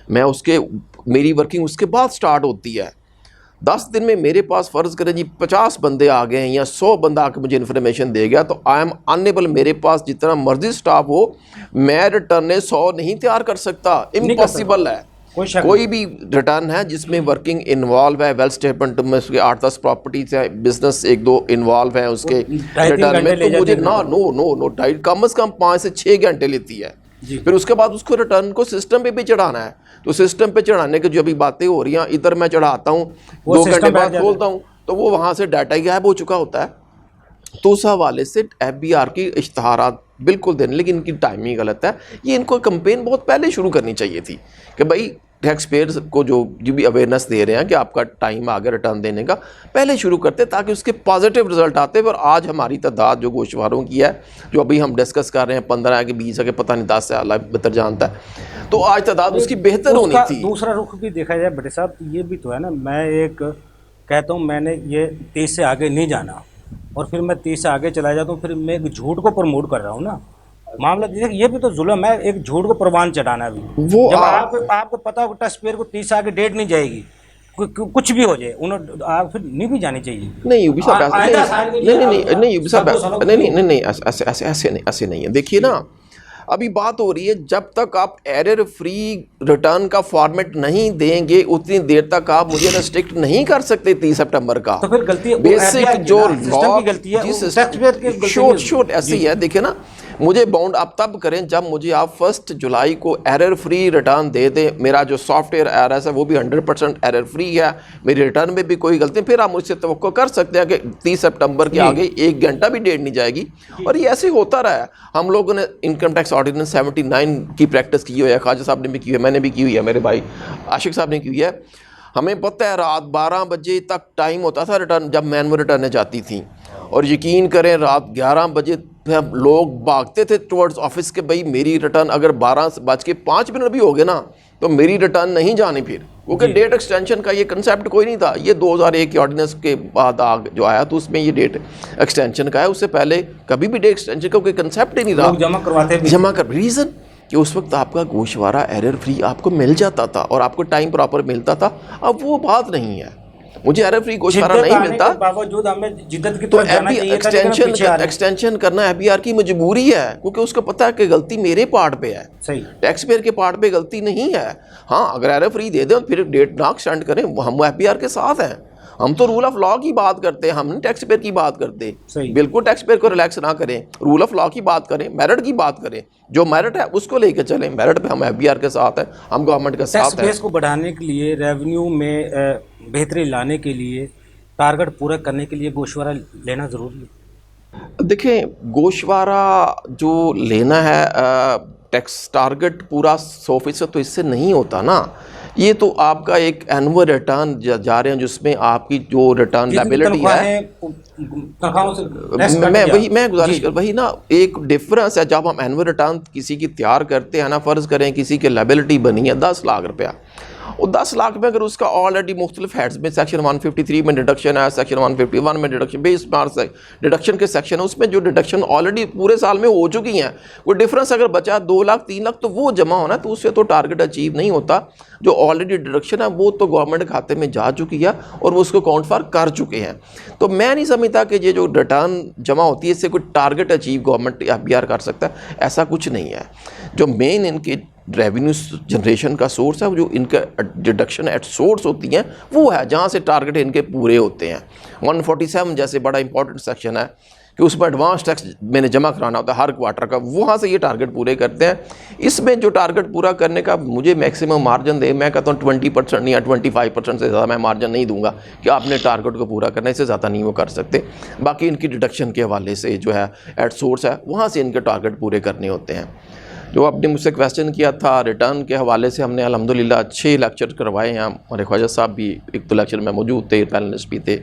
मेरी वर्किंग उसके बाद स्टार्ट होती है। 10 दिन में मेरे पास फ़र्ज़ करें जी 50 बंदे आ गए हैं या 100 बंदा आके मुझे इन्फॉर्मेशन दे गया, तो आई एम अनएबल, मेरे पास जितना मर्जी स्टाफ हो, मैं रिटर्न 100 नहीं तैयार कर सकता, इम्पॉसिबल है। कोई भी रिटर्न है जिसमें वर्किंग इन्वॉल्व है, वेल्थ स्टेटमेंट में उसके 8-10 प्रॉपर्टीज है, बिजनेस 1-2 इन्वॉल्व है उसके रिटर्न में, तो मुझे नो टाइट कम से कम 5 से 6 घंटे लेती है। फिर उसके बाद उसको रिटर्न को सिस्टम पे भी चढ़ाना है, तो सिस्टम पे चढ़ाने की जो अभी बातें हो रही हैं, इधर मैं चढ़ाता हूँ, 2 घंटे बाद खोलता हूँ तो वो वहाँ से डाटा ही गायब हो चुका होता है। तो उस हवाले से FBR की इश्तहारात बिल्कुल देने, लेकिन इनकी टाइमिंग गलत है। ये इनको कैंपेन बहुत पहले शुरू करनी चाहिए थी कि भाई टैक्स पेयर्स को जो भी अवेयरनेस दे रहे हैं कि आपका टाइम आ गया रिटर्न देने का, पहले शुरू करते ताकि उसके पॉजिटिव रिजल्ट आते। पर आज हमारी तादाद जो गोशवारों की है, जो अभी हम डिस्कस कर रहे हैं, 15 के 20 के पता नहीं 10 से अल्लाह बेहतर जानता है, तो आज तादाद उसकी बेहतर होनी थी। दूसरा रुख भी देखा जाए बड़े साहब, ये भी तो है ना, मैं एक कहता हूँ मैंने ये 30 से आगे नहीं जाना और फिर मैं 30 से आगे चला जाता हूँ, फिर मैं एक झूठ को प्रमोट कर रहा हूँ ना। मामला ये भी तो जुल्म है, एक झूठ को प्रवान चढ़ाना भी। वो जब आपको पता हो टैक्स पेयर को 30 से आगे डेट नहीं जाएगी, कुछ भी हो जाए, उन्हें आप फिर नहीं भी जानी चाहिए। नहीं यूबी साहब नहीं यूबी साहब नहीं ऐसे नहीं है। देखिए ना, अभी बात हो रही है जब तक आप एरर फ्री रिटर्न का फॉर्मेट नहीं देंगे उतनी देर तक आप मुझे रेस्ट्रिक्ट नहीं कर सकते 30 सितंबर का। तो फिर गलती है बेसिक जो लॉ की गलती है, शोट ऐसी है। देखिए ना, मुझे बाउंड आप तब करें जब मुझे आप 1 जुलाई को एरर फ्री रिटर्न दे दें। मेरा जो सॉफ्टवेयर एरर है वो भी 100% एरर फ्री है, मेरी रिटर्न में भी कोई गलती, फिर आप मुझसे तवक्को कर सकते हैं कि 30 सितंबर के आगे 1 घंटा भी डेट नहीं जाएगी। और ये ऐसे होता रहा है। हम लोगों ने इनकम टैक्स ऑर्डिनेंस 79 की प्रैक्टिस की हुई है, ख्वाजा साहब ने भी की हुई है, मैंने भी की हुई है, मेरे भाई आशिक साहब ने की हुई है। हमें पता है रात 12 बजे तक टाइम होता था रिटर्न, जब मैनुअल रिटर्नें जाती थी, और यकीन करें रात 11 बजे लोग भागते थे टुवर्ड्स ऑफिस के, भाई मेरी रिटर्न अगर 12:05 भी हो गए ना तो मेरी रिटर्न नहीं जानी फिर, क्योंकि डेट एक्सटेंशन का ये कंसेप्ट कोई नहीं था। ये 2001 के ऑर्डिनेंस के बाद जो आया तो उसमें ये डेट एक्सटेंशन का है। उससे पहले कभी भी डेट एक्सटेंशन का कोई कंसेप्ट ही नहीं रहा। जमा कर रीज़न कि उस वक्त आपका गोशवारा एरर फ्री आपको मिल जाता था और आपको टाइम प्रॉपर मिलता था। अब वो बात नहीं है, मुझे एरर फ्री गोशवारा नहीं मिलता, बावजूद हमें जिद्दत की तो एक्सटेंशन करना एफबीआर की मजबूरी है, क्योंकि उसको पता है कि गलती मेरे पार्ट पे है, सही टैक्स पेयर के पार्ट पे गलती नहीं है। हाँ, अगर एरर फ्री दे दें फिर डेट ना एक्सटेंड करें, हम एफबीआर के साथ हैं। हम तो रूल ऑफ लॉ की बात करते हैं, हम नहीं टैक्स पेयर की बात करते। बिल्कुल टैक्स पेयर को रिलैक्स ना करें, रूल ऑफ लॉ की बात करें, मेरिट की बात करें, जो मेरिट है उसको लेकर चलें। मेरिट पे हम एफबीआर के साथ हैं, हम गवर्नमेंट के साथ हैं। टैक्स बेस को बढ़ाने के लिए, रेवेन्यू में बेहतरी लाने के लिए, टारगेट पूरा करने के लिए गोशवारा लेना ज़रूरी है। देखें, गोशवारा जो लेना है टैक्स टारगेट पूरा 100% तो इससे नहीं होता ना। ये तो आपका एक एनुअल रिटर्न जा रहे हैं जिसमें आपकी जो रिटर्न लायबिलिटी है, मैं गुजारिश कर वही ना, एक डिफरेंस है। जब हम एनुअल रिटर्न किसी की तैयार करते हैं ना, फ़र्ज़ करें किसी की लायबिलिटी बनी है 10 लाख रुपया, और 10 लाख में अगर उसका ऑलरेडी मुख्तलिफ हेड्स में सेक्शन 153 में डिडक्शन है, सेक्शन 151 में डिडक्शन, बेस मार्क्स डिडक्शन के सेक्शन है, उसमें जो डिडक्शन ऑलरेडी पूरे साल में हो चुकी हैं, वो डिफरेंस अगर बचा 2 लाख 3 लाख तो वो जमा होना, तो उससे तो टारगेट अचीव नहीं होता। जो ऑलरेडी डिडक्शन है वो तो गवर्नमेंट खाते में जा चुकी है और वो उसको काउंट फॉर कर चुके हैं। तो मैं नहीं समझता कि ये जो रिटर्न जमा होती है इससे कोई टारगेट अचीव गवर्नमेंट एफबीआर कर सकता है, ऐसा कुछ नहीं है। जो मेन इनके रेवेन्यू जनरेशन का सोर्स है, जो इनका डिडक्शन एट सोर्स होती हैं, वो है जहाँ से टारगेट इनके पूरे होते हैं। 147 जैसे बड़ा इंपॉर्टेंट सेक्शन है कि उसमें एडवांस टैक्स मैंने जमा कराना होता है हर क्वार्टर का, वहाँ से ये टारगेट पूरे करते हैं। इसमें जो टारगेट पूरा करने का मुझे मैक्सिमम मार्जिन दे, मैं कहता हूँ 20% या 25% से ज़्यादा मैं मार्जिन नहीं दूंगा कि आपने टारगेट को पूरा करना, इससे ज़्यादा नहीं वो कर सकते। बाकी इनकी डिडक्शन के हवाले से जो है एट सोर्स है, वहाँ से इनके टारगेट पूरे करने होते हैं। जो आपने मुझसे क्वेश्चन किया था रिटर्न के हवाले से, हमने अल्हम्दुलिल्लाह अच्छे लेक्चर करवाए हैं। हमारे ख्वाजा साहब भी 1-2 लेक्चर में मौजूद थे, पैनलिस्ट भी थे।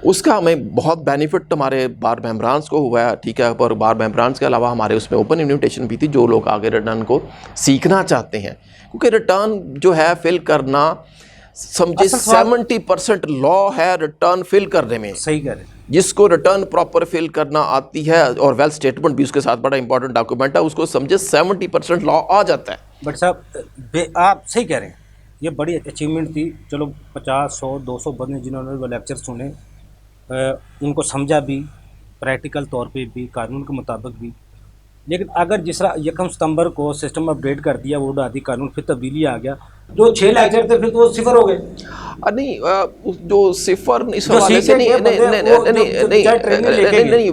उसका हमें बहुत बेनिफिट हमारे बार मेम्बरान्स को हुआ है, ठीक है। और बार मेम्बरान्स के अलावा हमारे उसमें ओपन इन्विटेशन भी थी, जो लोग आगे रिटर्न को सीखना चाहते हैं, क्योंकि रिटर्न जो है फिल करना समझे 70% लॉ है रिटर्न फिल करने में। सही कह रहे हैं। जिसको रिटर्न प्रॉपर फिल करना आती है और वेल्थ स्टेटमेंट भी उसके साथ बड़ा इंपॉर्टेंट डॉक्यूमेंट है, उसको समझे 70% लॉ आ जाता है। बट साहब आप सही कह रहे हैं, ये बड़ी अचीवमेंट थी। चलो 50, 100, 200 बंदे जिन्होंने वो लेक्चर सुने, उनको समझा भी प्रैक्टिकल तौर पे भी, कानून के मुताबिक भी। लेकिन अगर जिस तरह 1 सितंबर को सिस्टम अपडेट कर दिया, वो उड़ा दी कानून, फिर तब्दीली आ गया, जो 6 लेक्चर थे फिर तो 0 हो गए। नहीं जो सिफर इस हवाले से नहीं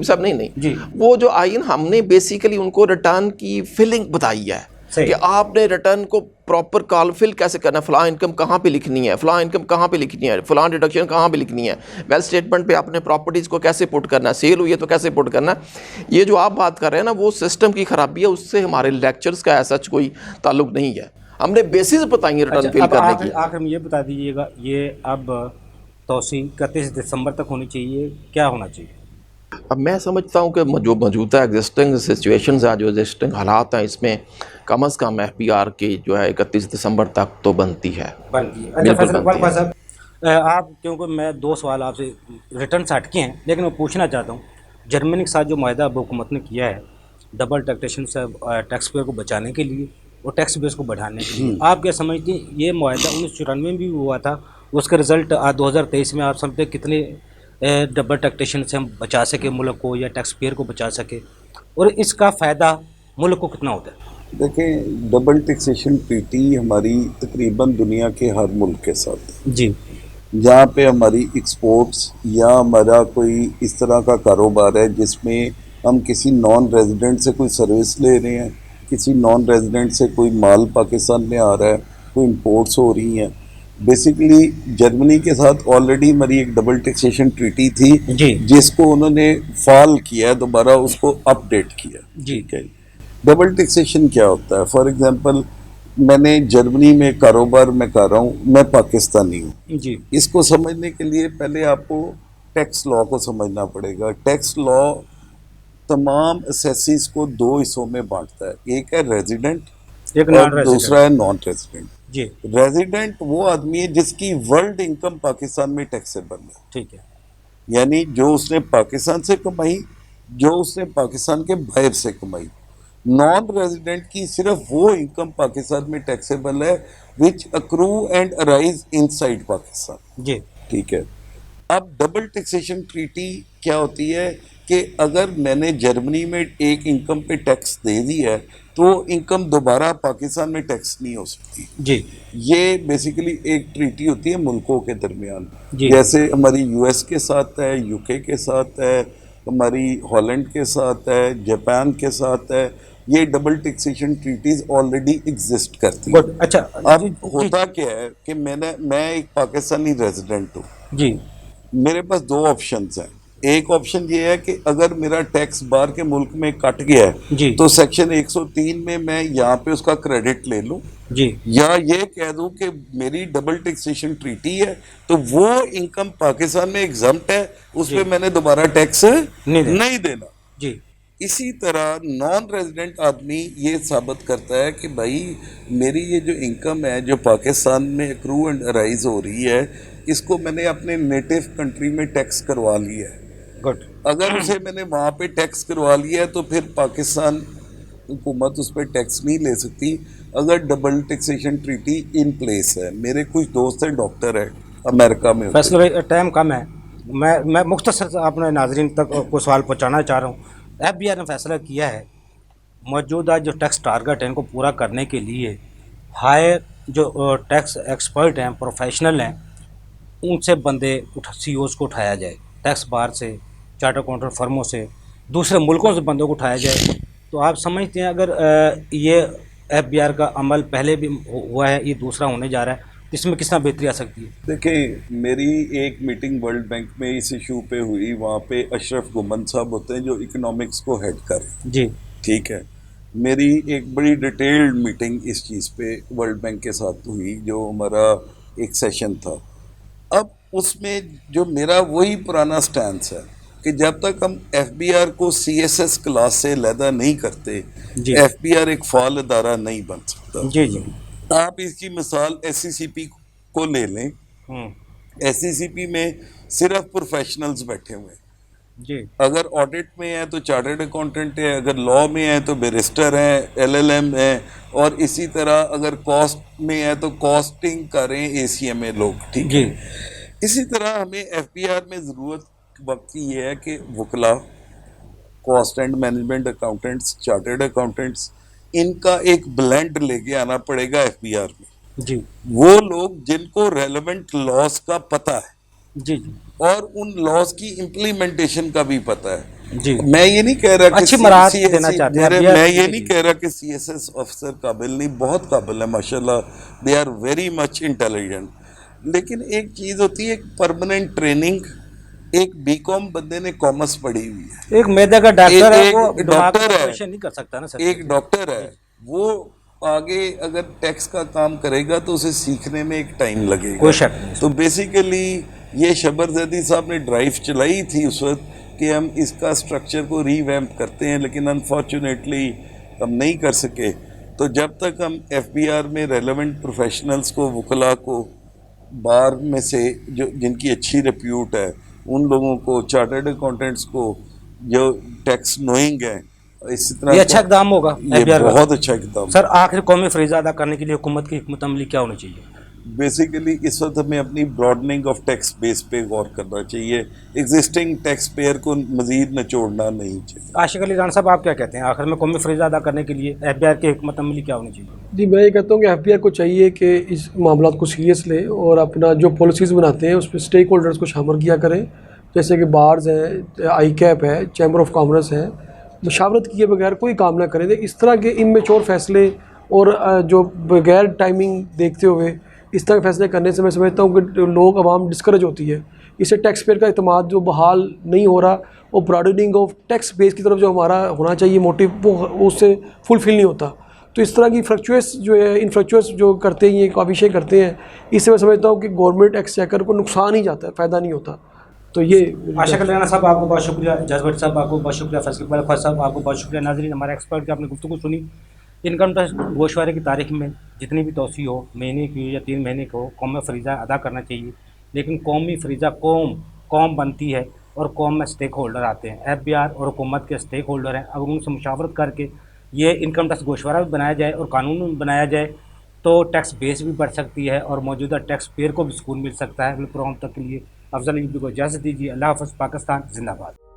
सब नहीं, वो जो आइन हमने बेसिकली उनको रिटर्न की फिलिंग बताई है कि आपने रिटर्न को प्रॉपर कॉलम फिल कैसे करना है, फलां इनकम कहाँ पे लिखनी है, फलां इनकम कहाँ पे लिखनी है, फलां डिडक्शन कहाँ पे लिखनी है, वेल्थ स्टेटमेंट पे आपने प्रॉपर्टीज़ को कैसे पुट करना है, सेल हुई है तो कैसे पुट करना है। ये जो आप बात कर रहे हैं ना, वो सिस्टम की खराबी है, उससे हमारे लेक्चर्स का ऐसा कोई ताल्लुक नहीं है। हमने बेसिस बताई है रिटर्न फिल करने की। आखिर में ये बता दीजिएगा, ये अब तौसीह 31 दिसंबर तक होनी चाहिए, क्या होना चाहिए? अब मैं समझता हूँ कि जो मौजूदा एग्जिस्टिंग सिचुएशंस है, जो एग्जिस्टिंग हालात हैं, इसमें कम अज़ कम एफबीआर की जो है 31 दिसंबर तक तो बनती है। अच्छा फैसल साहब, आप क्योंकि मैं 2 सवाल आपसे रिटर्न से हटके हैं, लेकिन मैं पूछना चाहता हूँ, जर्मनी के साथ जो माहदा अब हुकूमत ने किया है, डबल टैक्सेशन से टैक्स पेयर को बचाने के लिए और टैक्स बेस को बढ़ाने के लिए, आप क्या समझते हैं ये माहदा 1994 में भी हुआ था, उसका रिजल्ट 2023 में आप समझते हैं कितने डबल टैक्सेशन से हम बचा सके मुल्क को या टैक्स पेयर को बचा सके, और इसका फ़ायदा मुल्क को कितना होता है? देखें, डबल टैक्सेशन ट्रीटी हमारी तकरीबन दुनिया के हर मुल्क के साथ है। जी। जहाँ पे हमारी एक्सपोर्ट्स या हमारा कोई इस तरह का कारोबार है जिसमें हम किसी नॉन रेजिडेंट से कोई सर्विस ले रहे हैं, किसी नॉन रेजिडेंट से कोई माल पाकिस्तान में आ रहा है, कोई इंपोर्ट्स हो रही हैं, बेसिकली जर्मनी के साथ ऑलरेडी हमारी एक डबल टैक्सेशन ट्रीटी थी जी। जिसको उन्होंने फॉल किया, दोबारा उसको अपडेट किया। जी। ठीक है। डबल टैक्सेशन क्या होता है? फॉर एग्जांपल, मैंने जर्मनी में कारोबार में कर रहा हूँ, मैं पाकिस्तानी हूँ जी। इसको समझने के लिए पहले आपको टैक्स लॉ को समझना पड़ेगा। टैक्स लॉ तमाम असेसीज को 2 हिस्सों में बांटता है, एक है रेजिडेंट एक और दूसरा है नॉन रेजिडेंट। जी। रेजिडेंट वो आदमी है जिसकी वर्ल्ड इनकम पाकिस्तान में टैक्सेबल है, ठीक है, यानी जो उसने पाकिस्तान से कमाई, जो उसने पाकिस्तान के बाहर से कमाई। नॉन रेजिडेंट की सिर्फ वो इनकम पाकिस्तान में टैक्सेबल है which accrue and arise inside Pakistan. जी। ठीक है। अब डबल टैक्सेशन ट्रीटी क्या होती है कि अगर मैंने जर्मनी में एक इनकम पे टैक्स दे दी है तो इनकम दोबारा पाकिस्तान में टैक्स नहीं हो सकती। जी। ये बेसिकली एक ट्रीटी होती है मुल्कों के दरमियान, जी। जैसे हमारी यूएस के साथ है, यूके के साथ है, हमारी हॉलैंड के साथ है, जापान के साथ है। ये double taxation treaties already exist करती है। अच्छा, अब होता क्या है कि मैं एक पाकिस्तानी रेजिडेंट हूँ जी। मेरे पास 2 ऑप्शंस हैं। एक ऑप्शन ये है कि अगर मेरा टैक्स बाहर के मुल्क में कट गया है जी। तो सेक्शन 103 में मैं यहाँ पे उसका क्रेडिट ले लूँ जी। या ये कह दूं कि मेरी डबल टैक्सेशन ट्रीटी है तो वो इनकम पाकिस्तान में एग्जम्प्ट है, उस पर मैंने दोबारा टैक्स नहीं देना। जी। इसी तरह नॉन रेजिडेंट आदमी ये साबित करता है कि भाई मेरी ये जो इनकम है जो पाकिस्तान में एक्रू एंड अराइज हो रही है, इसको मैंने अपने नेटिव कंट्री में टैक्स करवा लिया है। गुड। अगर उसे मैंने वहाँ पे टैक्स करवा लिया है तो फिर पाकिस्तान हुकूमत उस पर टैक्स नहीं ले सकती अगर double taxation treaty in place है। मेरे कुछ दोस्त हैं डॉक्टर है अमेरिका में। फैसल भाई टाइम कम है, मैं मुख्तसर अपने नाजरीन तक को सवाल पहुँचाना चाह रहा हूँ। FBI ने फैसला किया है मौजूदा जो टैक्स टारगेट है इनको पूरा करने के लिए हायर जो टैक्स एक्सपर्ट हैं, प्रोफेशनल हैं, उनसे बंदे CEOs को उठाया जाए, टैक्स बार से, चार्टर अकाउंटेंट फर्मों से, दूसरे मुल्कों से बंदों को उठाया जाए। तो आप समझते हैं अगर ये FBI का अमल पहले भी हुआ है, ये दूसरा होने जा रहा है, तो इसमें किस तरह बेहतरी आ सकती है? देखिए, मेरी एक मीटिंग वर्ल्ड बैंक में इस इशू पे हुई, वहाँ पे अशरफ गुमन साहब होते हैं जो इकोनॉमिक्स को हेड कर रहे हैं। जी। ठीक है। मेरी एक बड़ी डिटेल्ड मीटिंग इस चीज़ पे वर्ल्ड बैंक के साथ हुई जो हमारा एक सेशन था। अब उसमें जो मेरा वही पुराना स्टैंस है कि जब तक हम FBR को CSS क्लास से अलहदा नहीं करते, FBR एक फाल अदारा नहीं बन सकता। जी जी। आप इसकी मिसाल SCCP को ले लें। SCCP में सिर्फ प्रोफेशनल्स बैठे हुए हैं। जी। अगर ऑडिट में है तो चार्टर्ड अकाउंटेंट है, अगर लॉ में है तो बैरिस्टर है, LLM है, और इसी तरह अगर कॉस्ट में है तो कॉस्टिंग करें ACMA लोग। ठीक है। इसी तरह हमें FBR में ज़रूरत वक्त की ये है कि वकला, cost and management accountants, chartered accountants, इनका एक ब्लेंड लेके आना पड़ेगा FBR में। जी। वो लोग जिनको रेलेवेंट लॉस का पता है। जी जी। और उन लॉस की इम्प्लीमेंटेशन का भी पता है। जी। मैं ये नहीं कह रहा कि मैं ये नहीं कह रहा कि CSS ऑफिसर काबिल नहीं, बहुत काबिल है माशाल्लाह, they are very much intelligent. लेकिन एक चीज़ होती है परमानेंट ट्रेनिंग। एक BCom बंदे ने कॉमर्स पढ़ी हुई है, एक मैदा का डॉक्टर है, वो डॉक्टर है, नहीं कर सकता ना सर। एक डॉक्टर है, वो आगे अगर टैक्स का काम करेगा तो उसे सीखने में एक टाइम लगेगा, कोई शक नहीं। तो बेसिकली ये शबर जैदी साहब ने ड्राइव चलाई थी उस वक्त कि हम इसका स्ट्रक्चर को रीवैम्प करते हैं, लेकिन अनफॉर्चुनेटली हम नहीं कर सके। तो जब तक हम FBR में रेलेवेंट प्रोफेशनल्स को, वकला को बार में से जो जिनकी अच्छी रिप्यूट है उन लोगों को, चार्टर्ड अकाउंटेंट्स को जो टैक्स नोइंग है, इसी तरह ये अच्छा इकदाम होगा, ये बहुत अच्छा इकदाम। सर आखिर कौमी फरीजा अदा करने के लिए हुकूमत की हिकमत अमली क्या होनी चाहिए? बेसिकली इस वक्त हमें अपनी ब्रॉडनिंग ऑफ टैक्स बेस पे गौर करना चाहिए, एग्जिस्टिंग टैक्स पेयर को मजीद निचोड़ना नहीं चाहिए। आशिक अली राना साहब, आप क्या कहते हैं, आखिर में कौमी फरीजा अदा करने के लिए FBI की हिकमत अमली क्या होनी चाहिए? जी, मैं ये कहता हूँ कि FBI को चाहिए कि इस मामला को सीरियस ले और अपना जो पॉलिसीज़ बनाते हैं उसमें स्टेक होल्डर्स को शामिल किया करें, जैसे कि बार्स हैं, ICAP है, चैम्बर ऑफ कॉमर्स है, मशावरत किए बगैर कोई काम ना करें। इस तरह के इनमेच्योर फैसले और जो बगैर टाइमिंग देखते हुए इस तरह के फैसले करने से मैं समझता हूँ कि लोग आवाम डिस्करेज होती है। इससे टैक्स पेयर का इत्मीनान जो बहाल नहीं हो रहा और ब्रॉडनिंग ऑफ टैक्स बेस की तरफ जो हमारा होना चाहिए मोटिव, वो उससे फुलफिल नहीं होता। तो इस तरह की फ्लक्चुएस जो है, इनफ्लक्चुएस जो करते हैं, ये काविशें करते हैं, इससे मैं समझता हूँ कि गवर्नमेंट एक्सचेकर को नुकसान ही जाता है, फ़ायदा नहीं होता। तो ये आशिक अली राना साहब, आपको बहुत शुक्रिया। जज भट्ट साहब, आपको बहुत शुक्रिया। फैसल इकबाल ख्वाजा साहब, आपको बहुत शुक्रिया। नाज़रीन, हमारे एक्सपर्ट की आपने गुफ्तगू सुनी। इनकम टैक्स गोशवारे की तारीख में जितनी भी तोसी हो, महीने की हो या 3 महीने की हो, कौमी फरीजा अदा करना चाहिए। लेकिन कौमी फरीजा कौम बनती है और कौम में स्टेक होल्डर आते हैं। FBI और हुकूमत के स्टेक होल्डर हैं। अगर उनसे मुशावरत करके ये इनकम टैक्स गोशवारा भी बनाया जाए और कानून भी बनाया जाए तो टैक्स बेस भी बढ़ सकती है और मौजूदा टैक्स पेयर को भी सुकून मिल सकता है। अगले प्रोग्राम तक के लिए अफजल यूपी को इजाज़त दीजिए। अल्लाह हाफ़िज़। पाकिस्तान जिंदाबाद।